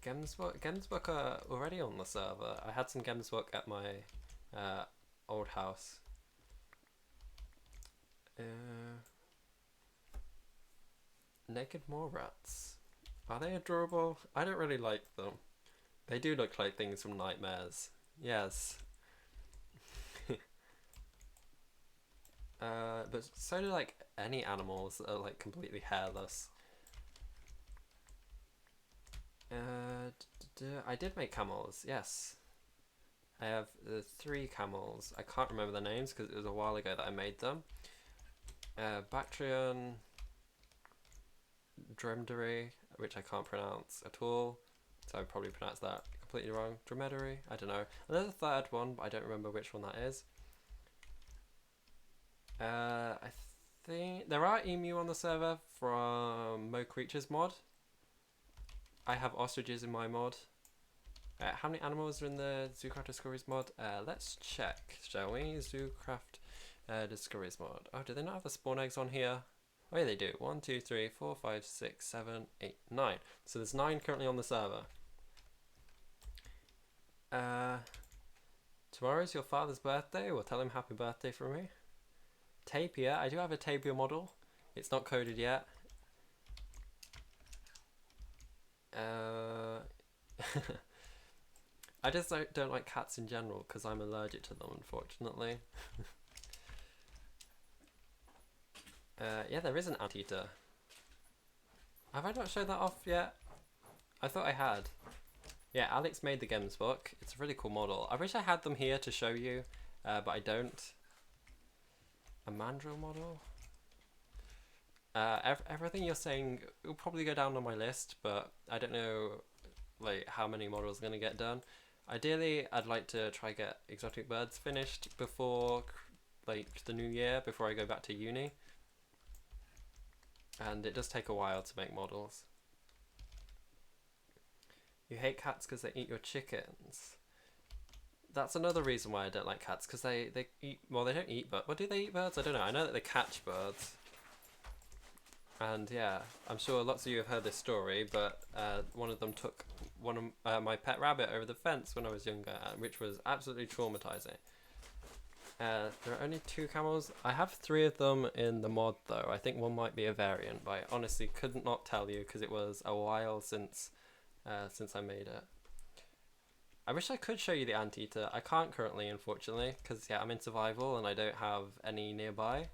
Gemsbook are already on the server. I had some Gemsbook at my old house. Naked Moor Rats. Are they adorable? I don't really like them. They do look like things from nightmares. Yes. But so do like any animals that are like completely hairless. I did make camels, yes. I have 3 camels. I can't remember the names because it was a while ago that I made them. Bactrian, Dromedary, which I can't pronounce at all, so I probably pronounced that completely wrong. Dromedary, I don't know. And there's a 3rd one, but I don't remember which one that is. I think there are emu on the server from Mo Creatures mod. I have ostriches in my mod. How many animals are in the Zoocraft Discoveries mod? Let's check, shall we? Zoocraft Discoveries mod. Oh, do they not have the spawn eggs on here? Oh yeah, they do. 1, 2, 3, 4, 5, 6, 7, 8, 9. So there's 9 currently on the server. Tomorrow's your father's birthday. We'll tell him happy birthday from me. Tapir. I do have a tapir model. It's not coded yet. I just don't like cats in general because I'm allergic to them, unfortunately. Yeah, there is an anteater. Have I not showed that off yet? I thought I had. Yeah, Alex made the Gems book. It's a really cool model. I wish I had them here to show you, but I don't. A mandrill model? Everything you're saying will probably go down on my list, but I don't know like how many models are going to get done. Ideally, I'd like to try get exotic birds finished before like the new year, before I go back to uni. And it does take a while to make models. You hate cats because they eat your chickens. That's another reason why I don't like cats, because they eat, well, they don't eat, but what do they eat birds? I don't know. I know that they catch birds. And yeah, I'm sure lots of you have heard this story, but one of them took one of my pet rabbit over the fence when I was younger, which was absolutely traumatizing. There are only 2 camels. I have 3 of them in the mod though. I think one might be a variant, but I honestly could not tell you because it was a while since I made it. I wish I could show you the anteater. I can't currently, unfortunately, because yeah, I'm in survival and I don't have any nearby.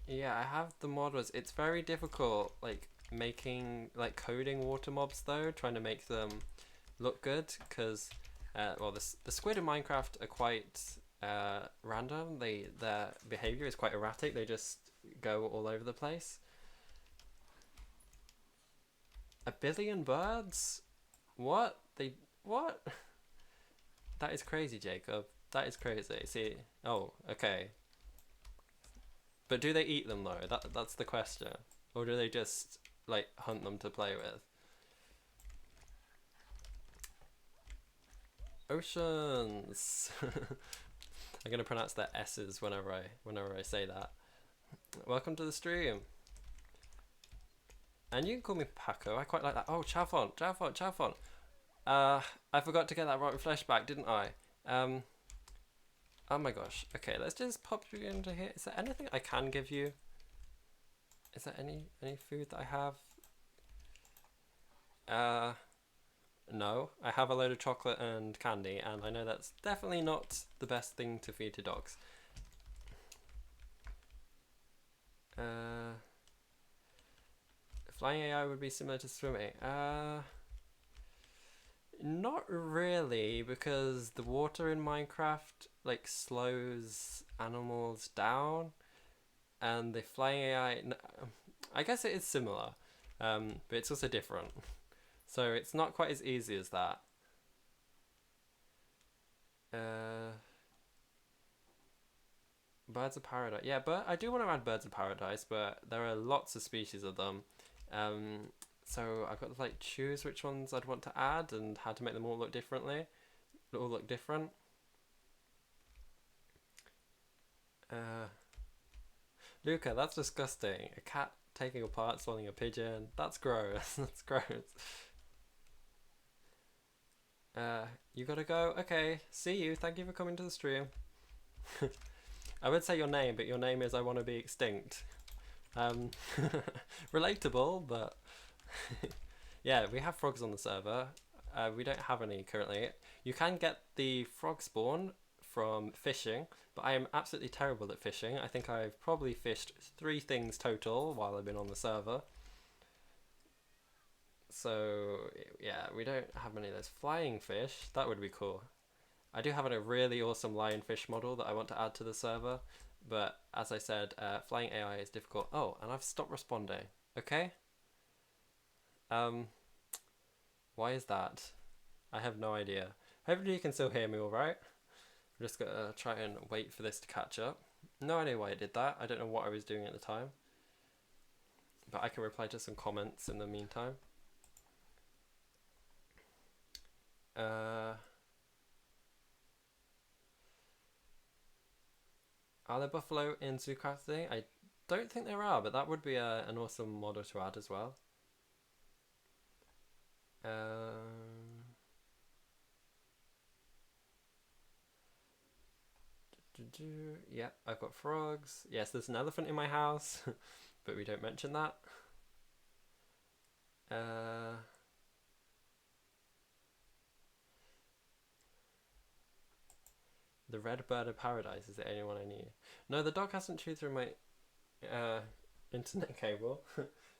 Yeah, I have the models. It's very difficult, like making like coding water mobs though, trying to make them look good because, well, the squid in Minecraft are quite random. Their behavior is quite erratic. They just go all over the place. 1 billion birds? What? What? That is crazy, Jacob. That is crazy. See, oh, okay. But do they eat them though? That's the question. Or do they just like hunt them to play with? Oceans. I'm gonna pronounce their S's whenever I say that. Welcome to the stream. And you can call me Paco. I quite like that. Oh, Chavon. I forgot to get that rotten flesh back, didn't I? Oh my gosh. Okay, let's just pop you into here. Is there anything I can give you? Is there any food that I have? No. I have a load of chocolate and candy, and I know that's definitely not the best thing to feed to dogs. Flying AI would be similar to swimming. Not really, because the water in Minecraft like slows animals down, and the flying AI, I guess it is similar, but it's also different. So it's not quite as easy as that. Birds of paradise. Yeah, but I do want to add birds of paradise, but there are lots of species of them. So I've got to like choose which ones I'd want to add and how to make them all look differently. All look different. Luca, that's disgusting. A cat taking apart, swallowing a pigeon. That's gross. That's gross. You gotta go. Okay, see you. Thank you for coming to the stream. I would say your name, but your name is I want to be extinct. Relatable, but yeah, we have frogs on the server. We don't have any currently. You can get the frog spawn from fishing, but I am absolutely terrible at fishing. I think I've probably fished 3 things total while I've been on the server. So yeah, we don't have many of those flying fish. That would be cool. I do have a really awesome lionfish model that I want to add to the server, but as I said, flying AI is difficult. Oh, and I've stopped responding. Okay. Why is that? I have no idea. Hopefully you can still hear me all right. I'm just gonna try and wait for this to catch up. No idea why it did that. I don't know what I was doing at the time. But I can reply to some comments in the meantime. Are there buffalo in Zoocrafting? I don't think there are, but that would be an awesome model to add as well. Yeah, I've got frogs. Yes, there's an elephant in my house, but we don't mention that. The red bird of paradise is the only one I need. No, the dog hasn't chewed through my internet cable.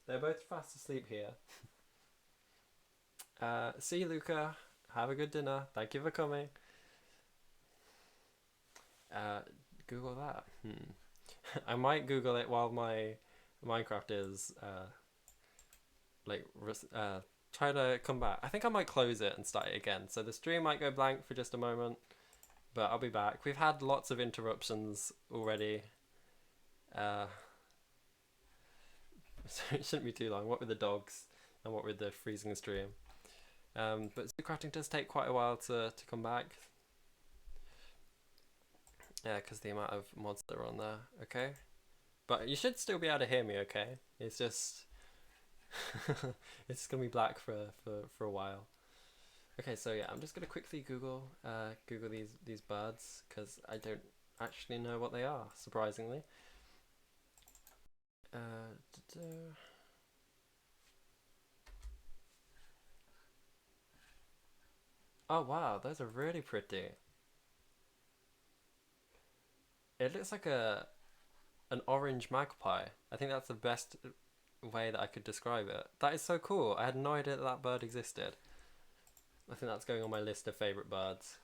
They're both fast asleep here. See you, Luca. Have a good dinner. Thank you for coming. Google that. I might Google it while my Minecraft is try to come back. I think I might close it and start it again. So the stream might go blank for just a moment, but I'll be back. We've had lots of interruptions already. So it shouldn't be too long. What with the dogs and what with the freezing stream. But ZooCrafting does take quite a while to come back. Yeah, because the amount of mods that are on there. Okay, but you should still be able to hear me. Okay, it's just it's gonna be black for a while. Okay, so yeah, I'm just gonna quickly Google these birds because I don't actually know what they are, surprisingly. Oh wow, those are really pretty. It looks like a an orange magpie. I think that's the best way that I could describe it. That is so cool. I had no idea that that bird existed. I think that's going on my list of favorite birds.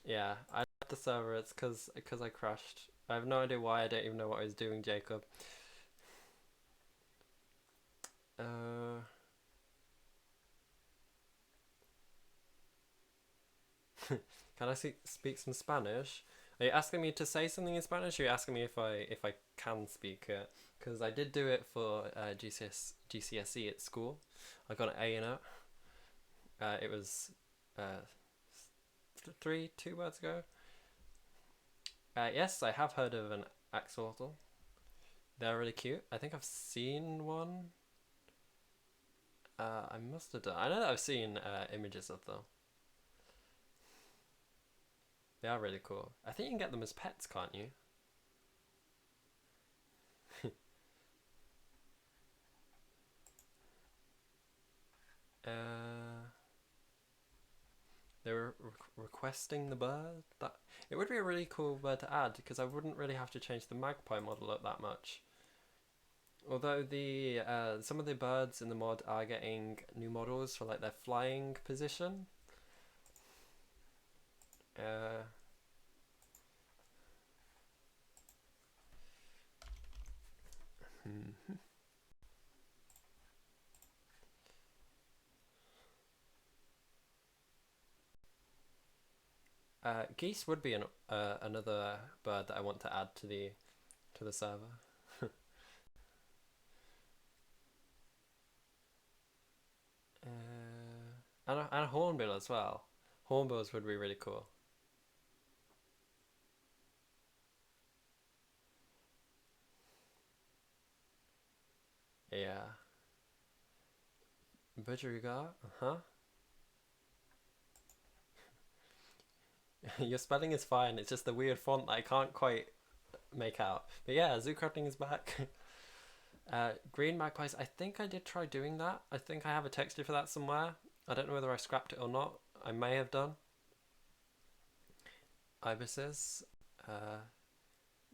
Yeah, I left the server. It's because I crashed. I have no idea why. I don't even know what I was doing, Jacob. Uh, can I speak some Spanish? Are you asking me to say something in Spanish? Or are you asking me if I can speak it? Because I did do it for GCSE at school. I got an A in it. It was uh, 2 words ago. Yes, I have heard of an axolotl. They're really cute. I think I've seen one. I must have done. I know that I've seen images of them. They are really cool. I think you can get them as pets, can't you? uh, they were requesting the bird. That it would be a really cool bird to add because I wouldn't really have to change the magpie model up that much. Although the some of the birds in the mod are getting new models for like their flying position. Uh, hmm. Geese would be another bird that I want to add to the server. And a hornbill as well. Hornbills would be really cool. Yeah. Budgerigar? Uh-huh. Your spelling is fine. It's just the weird font that I can't quite make out. But yeah, Zoocrafting is back. Green magpies. I think I did try doing that. I think I have a texture for that somewhere. I don't know whether I scrapped it or not. I may have done. Ibises. Uh,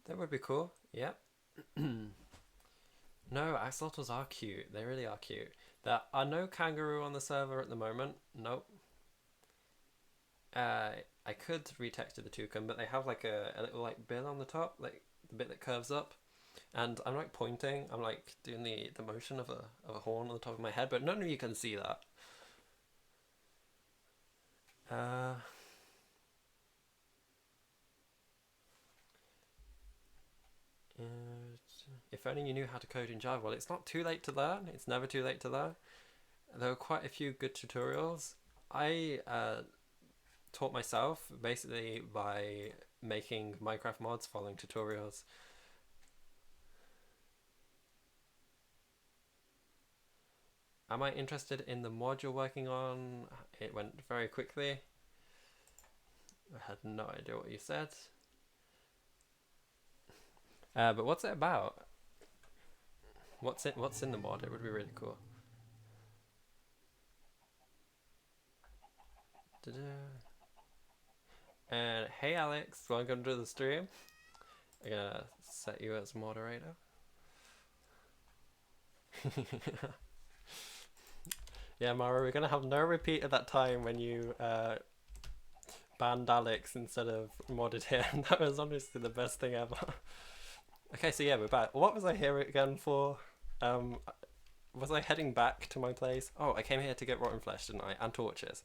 that would be cool. Yep. No, axolotls are cute. They really are cute. There are no kangaroo on the server at the moment. Nope. Uh, I could retexture the toucan, but they have like a little like bill on the top, like the bit that curves up. And I'm like pointing. I'm like doing the motion of a horn on the top of my head, but none of you can see that. Uh, if only you knew how to code in Java. Well, it's not too late to learn. It's never too late to learn. There were quite a few good tutorials. I taught myself basically by making Minecraft mods following tutorials. Am I interested in the mod you're working on? It went very quickly. I had no idea what you said. But what's it about? What's in the mod? It would be really cool. Da-da. And hey Alex, welcome to the stream. I'm gonna set you as moderator. Yeah, Mara, we're gonna have no repeat of that time when you banned Alex instead of modded him. That was honestly the best thing ever. Okay, so yeah, we're back. What was I here again for? Was I heading back to my place? Oh, I came here to get rotten flesh, didn't I? And torches.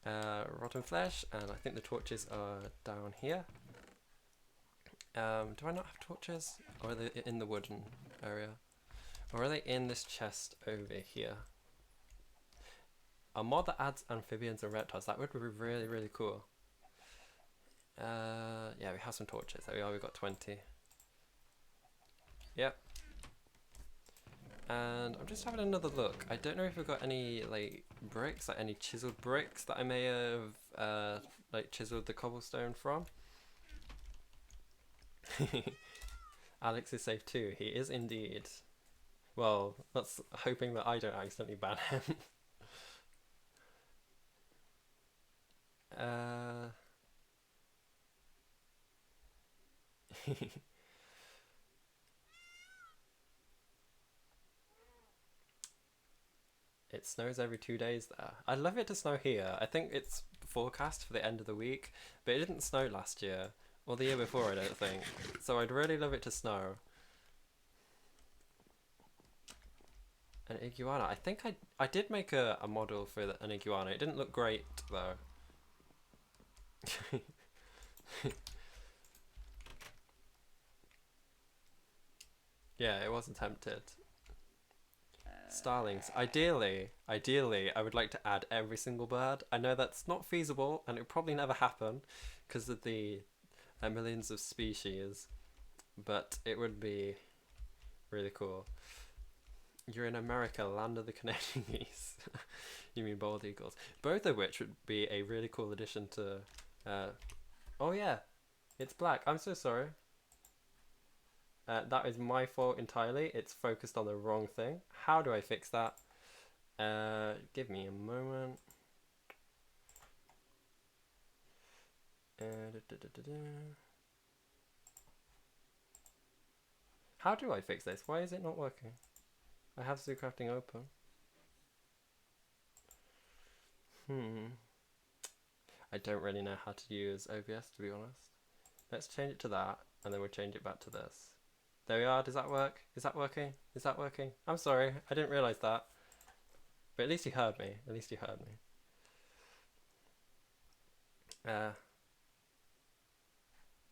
Rotten flesh, and I think the torches are down here. Do I not have torches? Or are they in the wooden area? Or are they in this chest over here? A mod that adds amphibians and reptiles. That would be really, really cool. Yeah, we have some torches. There we are, we've got 20. Yep. And I'm just having another look. I don't know if we've got any like bricks, like any chiseled bricks that I may have like chiseled the cobblestone from. Alex is safe too. He is indeed. Well, that's hoping that I don't accidentally ban him. uh... It snows every 2 days there. I'd love it to snow here. I think it's forecast for the end of the week, but it didn't snow last year, or the year before, I don't think. So I'd really love it to snow. An iguana. I think I did make a model for an iguana. It didn't look great, though. Yeah, it wasn't tempted. Starlings. Ideally, I would like to add every single bird. I know that's not feasible, and it would probably never happen because of the millions of species, but it would be really cool. You're in America, land of the Canadian geese. You mean bald eagles? Both of which would be a really cool addition to... Oh yeah, it's black. I'm so sorry. That is my fault entirely. It's focused on the wrong thing. How do I fix that? Give me a moment. How do I fix this? Why is it not working? I have ZooCrafting open. I don't really know how to use OBS, to be honest. Let's change it to that, and then we'll change it back to this. There we are. Does that work? Is that working? Is that working? I'm sorry. I didn't realise that. But at least you heard me. At least you heard me.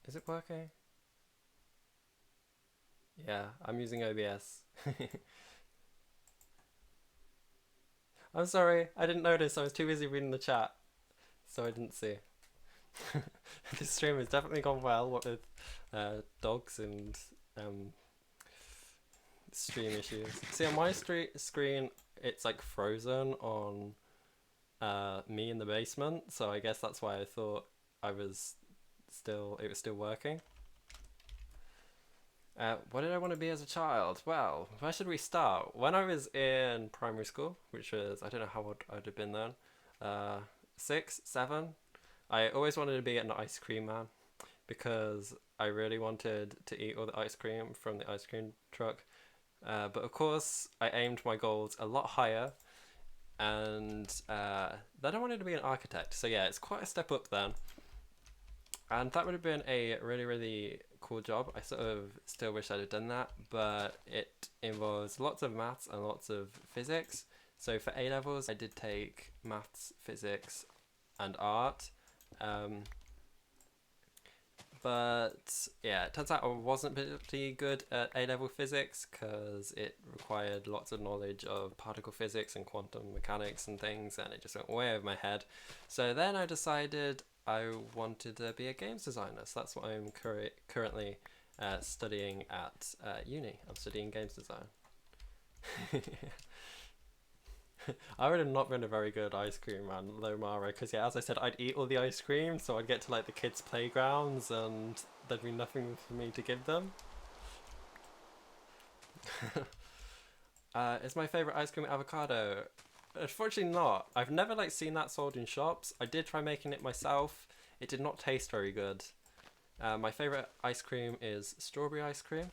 Is it working? Yeah, I'm using OBS. I'm sorry. I didn't notice. I was too busy reading the chat. So I didn't see. This stream has definitely gone well, what with dogs and stream issues. See, on my screen, it's like frozen on me in the basement, so I guess that's why I thought it was still working. What did I want to be as a child? Well, where should we start? When I was in primary school, which was, I don't know how old I'd have been then, 6, 7, I always wanted to be an ice cream man because I really wanted to eat all the ice cream from the ice cream truck. But of course, I aimed my goals a lot higher, and then I wanted to be an architect. So yeah, it's quite a step up then. And that would have been a really, really cool job. I sort of still wish I'd have done that, but it involves lots of maths and lots of physics. So for A levels, I did take maths, physics, and art. But yeah, it turns out I wasn't particularly good at A-level physics because it required lots of knowledge of particle physics and quantum mechanics and things, and it just went way over my head. So then I decided I wanted to be a games designer. So that's what I'm currently studying at uni. I'm studying games design. I would have not been a very good ice cream man, though, Mara, because yeah, as I said, I'd eat all the ice cream, so I'd get to like the kids' playgrounds and there'd be nothing for me to give them. Is my favourite ice cream avocado? Unfortunately not. I've never like seen that sold in shops. I did try making it myself. It did not taste very good. My favourite ice cream is strawberry ice cream.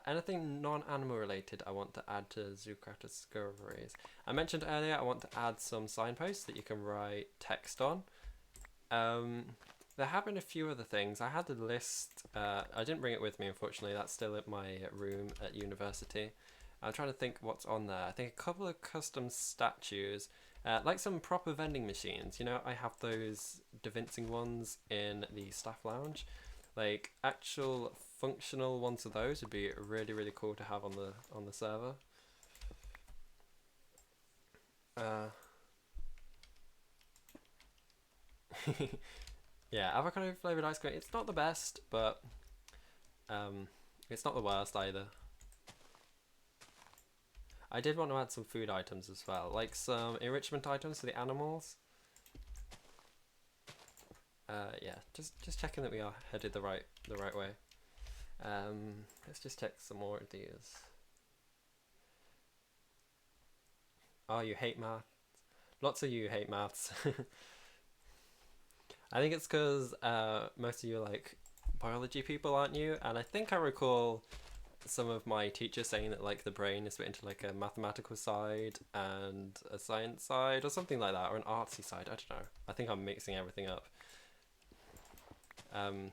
Anything non-animal related I want to add to Zoocrafters discoveries. I mentioned earlier I want to add some signposts that you can write text on. There have been a few other things. I had a list. I didn't bring it with me, unfortunately. That's still at my room at university. I'm trying to think what's on there. I think a couple of custom statues, like some proper vending machines. You know, I have those Da Vinci ones in the staff lounge. Like actual functional ones of those would be really, really cool to have on the server. Yeah, avocado flavored ice cream. It's not the best, but it's not the worst either. I did want to add some food items as well, like some enrichment items for the animals. Yeah, just checking that we are headed the right way. Let's just check some more of these. Oh, you hate math. Lots of you hate maths. I think it's because most of you are like biology people, aren't you? And I think I recall some of my teachers saying that like the brain is split into like a mathematical side and a science side or something like that, or an artsy side. I don't know. I think I'm mixing everything up. Um,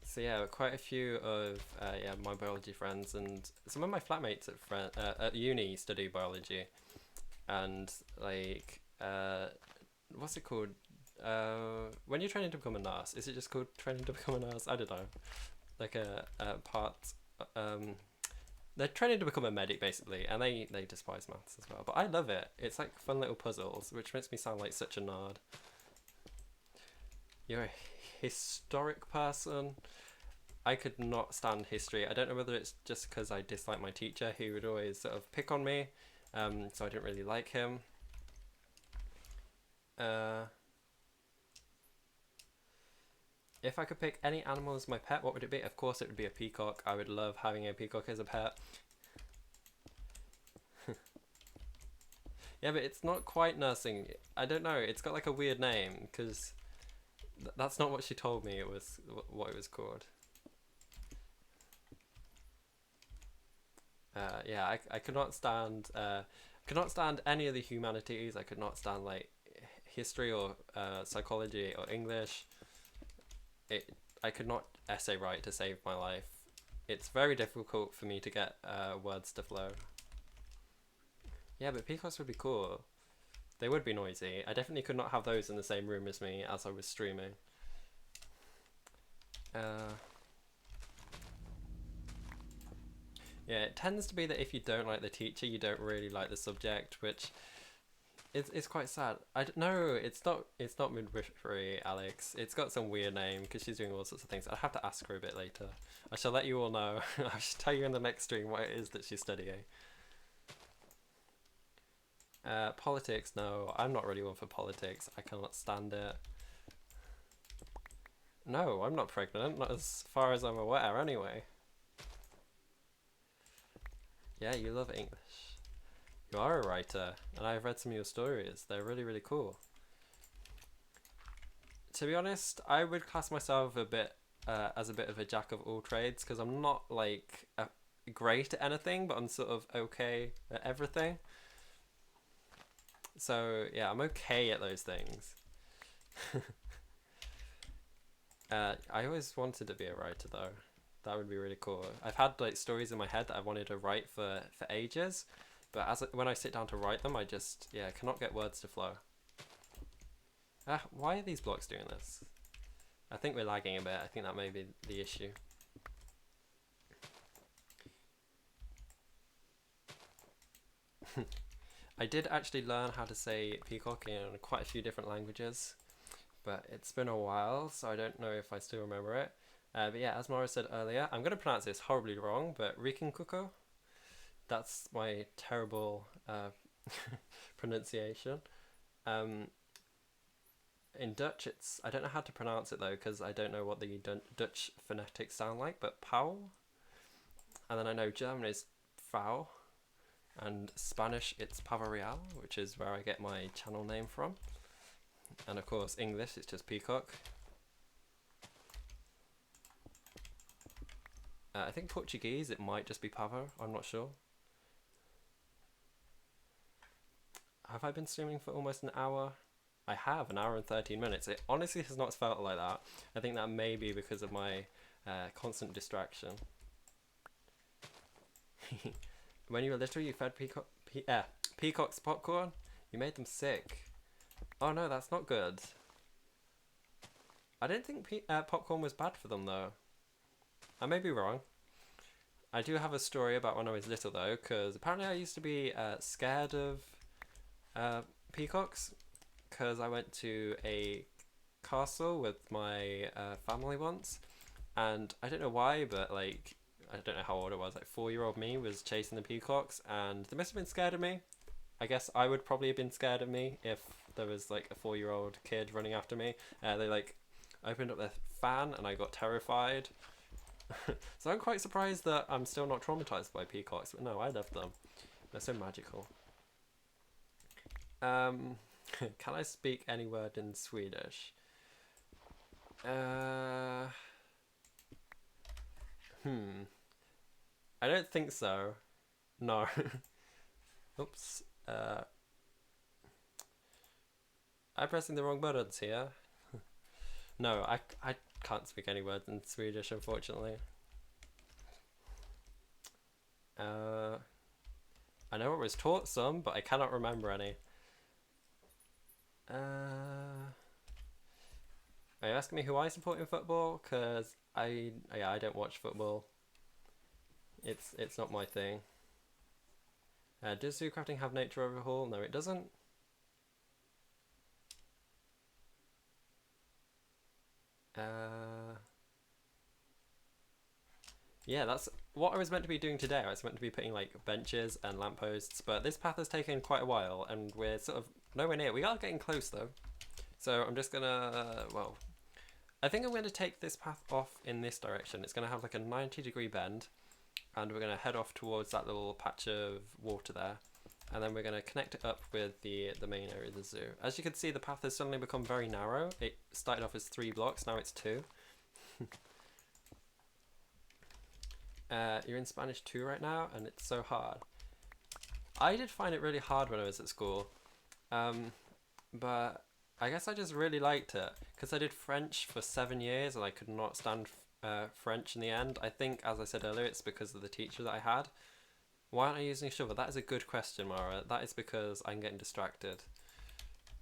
so yeah, quite a few of yeah my biology friends and some of my flatmates at uni study biology, and like what's it called? When you're training to become a nurse, is it just called training to become a nurse? I don't know. Like a part. Um, they're training to become a medic basically, and they despise maths as well. But I love it. It's like fun little puzzles, which makes me sound like such a nerd. You're a historic person. I could not stand history. I don't know whether it's just because I dislike my teacher who would always sort of pick on me, so I didn't really like him. If I could pick any animal as my pet, what would it be? Of course it would be a peacock. I would love having a peacock as a pet. Yeah, but it's not quite nursing. I don't know. It's got like a weird name because that's not what she told me it was what it was called. Yeah, I could not stand any of the humanities. I could not stand like history or psychology or English. I could not essay write to save my life. It's very difficult for me to get words to flow. Yeah, but peacocks would be cool. They would be noisy. I definitely could not have those in the same room as me as I was streaming. Yeah, it tends to be that if you don't like the teacher, you don't really like the subject, which is quite sad. I don't know. It's not midwifery, Alex. It's got some weird name because she's doing all sorts of things. I'll have to ask her a bit later. I shall let you all know. I shall tell you in the next stream what it is that she's studying. Politics, no. I'm not really one for politics. I cannot stand it. No, I'm not pregnant. Not as far as I'm aware, anyway. Yeah, you love English. You are a writer, and I've read some of your stories. They're really, really cool. To be honest, I would class myself a bit as a bit of a jack of all trades because I'm not like great at anything, but I'm sort of okay at everything. So yeah, I'm okay at those things. I always wanted to be a writer though. That would be really cool. I've had like stories in my head that I wanted to write for ages, but when I sit down to write them, I just cannot get words to flow. Why are these blocks doing this? I think we're lagging a bit. I think that may be the issue. I did actually learn how to say peacock in quite a few different languages, but it's been a while, so I don't know if I still remember it. But yeah, as Mara said earlier, I'm going to pronounce this horribly wrong, but Rikinkuko, that's my terrible pronunciation. In Dutch, I don't know how to pronounce it though, because I don't know what the Dutch phonetics sound like, but Pauw. And then I know German is Frau, and Spanish it's Pavo Real, which is where I get my channel name from. And of course, English, it's just peacock. I think Portuguese, it might just be Pavo, I'm not sure. Have I been streaming for almost an hour? I have, an hour and 13 minutes. It honestly has not felt like that. I think that may be because of my constant distraction. When you were little, you fed peacocks popcorn? You made them sick. Oh no, that's not good. I didn't think popcorn was bad for them though. I may be wrong. I do have a story about when I was little though, because apparently I used to be scared of peacocks, because I went to a castle with my family once, and I don't know why, but like I don't know how old I was, like 4-year-old me was chasing the peacocks, and they must have been scared of me. I guess I would probably have been scared of me if there was like a 4-year-old kid running after me. They like opened up their fan and I got terrified. So I'm quite surprised that I'm still not traumatized by peacocks, but no, I love them. They're so magical. Can I speak any word in Swedish? I don't think so. No. Oops. I'm pressing the wrong buttons here. No, I can't speak any words in Swedish, unfortunately. I know I was taught some, but I cannot remember any. Are you asking me who I support in football? Because I don't watch football. It's not my thing. Does Zoocrafting have nature overhaul? No, it doesn't. Yeah, that's what I was meant to be doing today. I was meant to be putting like benches and lampposts, but this path has taken quite a while and we're sort of nowhere near. We are getting close though. So I'm just gonna, well, I think I'm going to take this path off in this direction. It's going to have like a 90-degree bend and we're going to head off towards that little patch of water there. And then we're going to connect it up with the main area of the zoo. As you can see, the path has suddenly become very narrow. It started off as 3 blocks, now it's 2. You're in Spanish 2 right now, and it's so hard. I did find it really hard when I was at school, but I guess I just really liked it, because I did French for 7 years, and I could not stand French in the end. I think, as I said earlier, it's because of the teacher that I had. Why aren't I using a shovel? That is a good question, Mara. That is because I'm getting distracted.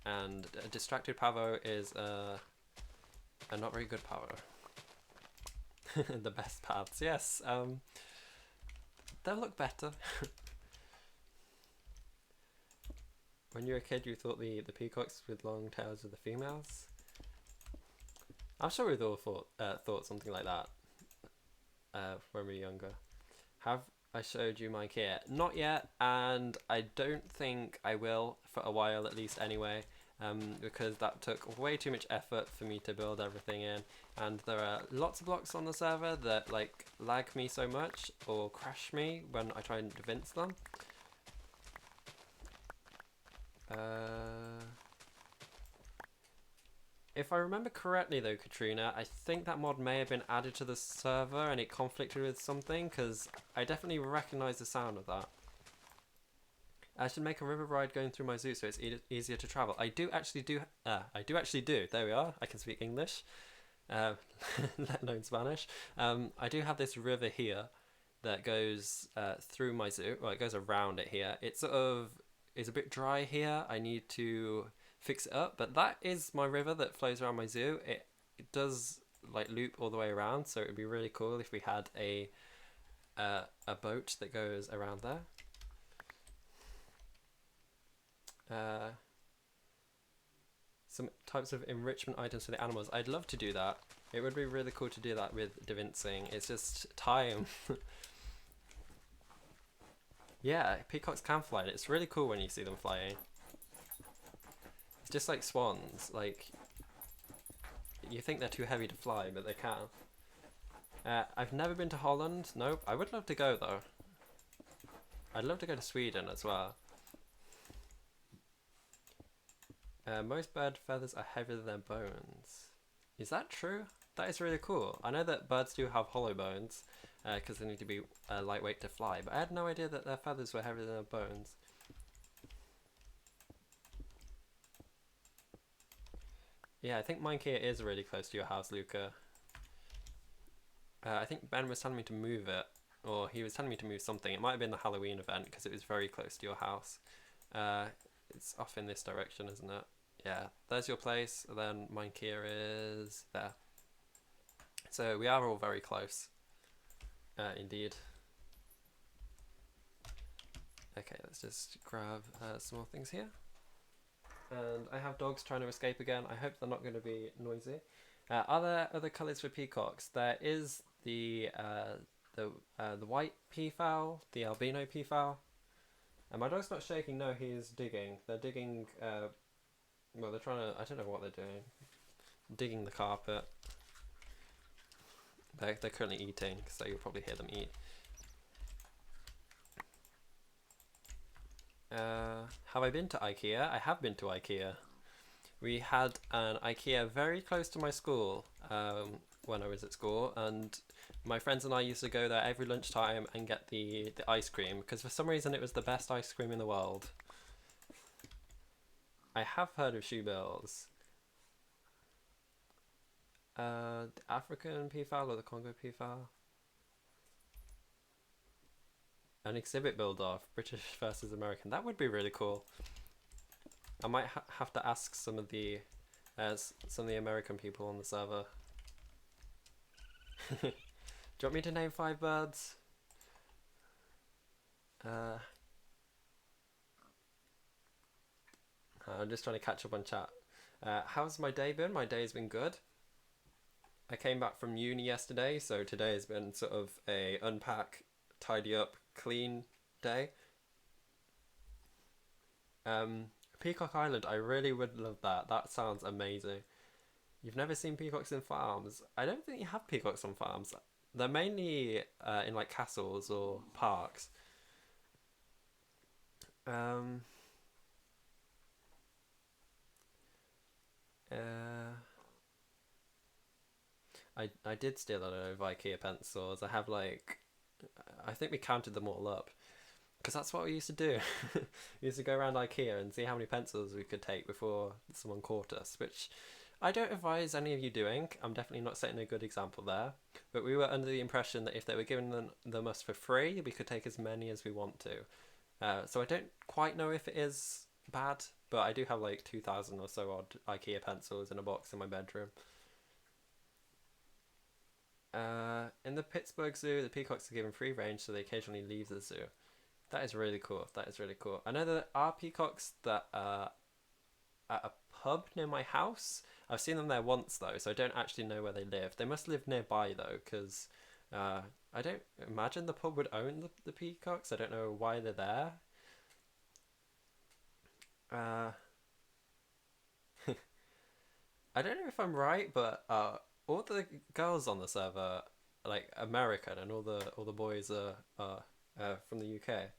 And a distracted pavo is a not very good pavo. The best paths, yes. They'll look better. When you were a kid, you thought the peacocks with long tails were the females? I'm sure we've all thought something like that when we were younger. Have I showed you my kit? Not yet, and I don't think I will for a while at least anyway, because that took way too much effort for me to build everything in, and there are lots of blocks on the server that like lag me so much or crash me when I try and evince them. If I remember correctly though, Katrina, I think that mod may have been added to the server and it conflicted with something, because I definitely recognise the sound of that. I should make a river ride going through my zoo so it's easier to travel. I do actually do. There we are. I can speak English, let alone Spanish. I do have this river here that goes through my zoo. Well, it goes around it here. It sort of is a bit dry here. I need to fix it up, but that is my river that flows around my zoo. It does like loop all the way around, so it would be really cool if we had a boat that goes around there. Some types of enrichment items for the animals. I'd love to do that. It would be really cool to do that with devincing. It's just time. Yeah, peacocks can fly, and it's really cool when you see them flying. It's just like swans. Like, you think they're too heavy to fly, but they can. I've never been to Holland. Nope. I would love to go though. I'd love to go to Sweden as well. Most bird feathers are heavier than their bones. Is that true? That is really cool. I know that birds do have hollow bones because they need to be lightweight to fly, but I had no idea that their feathers were heavier than their bones. Yeah, I think mine here is really close to your house, Luca. I think Ben was telling me to move it, or he was telling me to move something. It might have been the Halloween event because it was very close to your house. It's off in this direction, isn't it? Yeah, there's your place, and then mine here is there. So we are all very close, indeed. Okay, let's just grab some more things here. And I have dogs trying to escape again. I hope they're not going to be noisy. Are there other colours for peacocks? There is the white peafowl, the albino peafowl. And my dog's not shaking. No, he's digging. They're digging. Well, they're trying to. I don't know what they're doing. Digging the carpet. They're currently eating, so you'll probably hear them eat. Have I been to IKEA? I have been to IKEA. We had an IKEA very close to my school when I was at school, and my friends and I used to go there every lunchtime and get the ice cream, because for some reason it was the best ice cream in the world. I have heard of shoe bills. The African peafowl or the Congo peafowl? An exhibit build-off, British versus American. That would be really cool. I might have to ask some of the American people on the server. Do you want me to name 5 birds? I'm just trying to catch up on chat. How's my day been? My day's been good. I came back from uni yesterday, so today has been sort of a unpack, tidy up, clean day. Peacock Island, I really would love that. That sounds amazing. You've never seen peacocks in farms? I don't think you have peacocks on farms. They're mainly in like castles or parks. Um, I did steal a lot of IKEA pencils. I have like, I think we counted them all up. Because that's what we used to do. We used to go around IKEA and see how many pencils we could take before someone caught us, which I don't advise any of you doing. I'm definitely not setting a good example there. But we were under the impression that if they were giving them us for free, we could take as many as we want to. So I don't quite know if it is bad, but I do have like 2,000 or so odd IKEA pencils in a box in my bedroom. In the Pittsburgh Zoo, the peacocks are given free range, so they occasionally leave the zoo. That is really cool. That is really cool. I know there are peacocks that are at a pub near my house. I've seen them there once though, so I don't actually know where they live. They must live nearby though, because I don't imagine the pub would own the peacocks. I don't know why they're there. I don't know if I'm right, but all the girls on the server are like American, and all the boys are from the UK.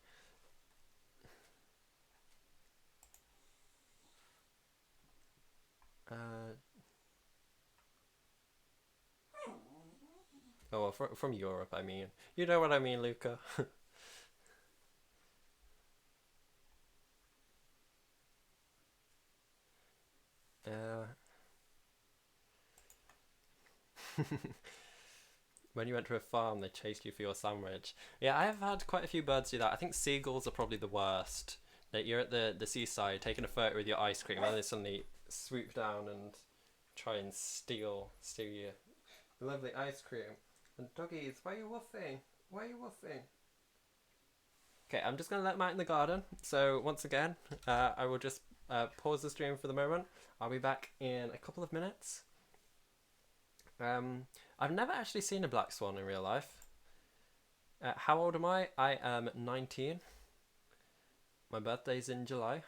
Oh, well, from Europe, I mean. You know what I mean, Luca. uh, when you went to a farm, they chased you for your sandwich. Yeah, I have had quite a few birds do that. I think seagulls are probably the worst. That you're at the seaside taking a photo with your ice cream, and they suddenly swoop down and try and steal your lovely ice cream. And doggies, why are you woofing? Why are you woofing? Okay, I'm just going to let them out in the garden. So once again, I will just pause the stream for the moment. I'll be back in a couple of minutes. I've never actually seen a black swan in real life. How old am I? I am 19. My birthday's in July.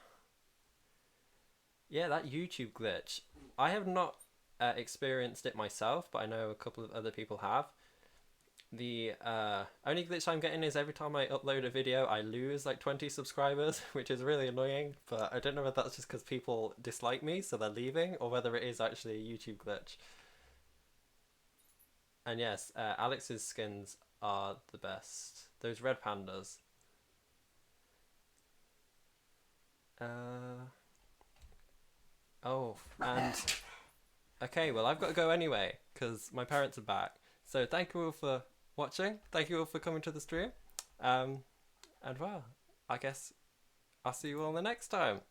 Yeah, that YouTube glitch. I have not experienced it myself, but I know a couple of other people have. The only glitch I'm getting is every time I upload a video, I lose like 20 subscribers, which is really annoying, but I don't know if that's just because people dislike me, so they're leaving, or whether it is actually a YouTube glitch. And yes, Alex's skins are the best. Those red pandas. Oh, and okay, well I've got to go anyway because my parents are back. So thank you all for watching. Thank you all for coming to the stream. And well, I guess I'll see you all the next time.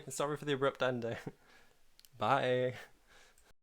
Sorry for the abrupt ending. Bye.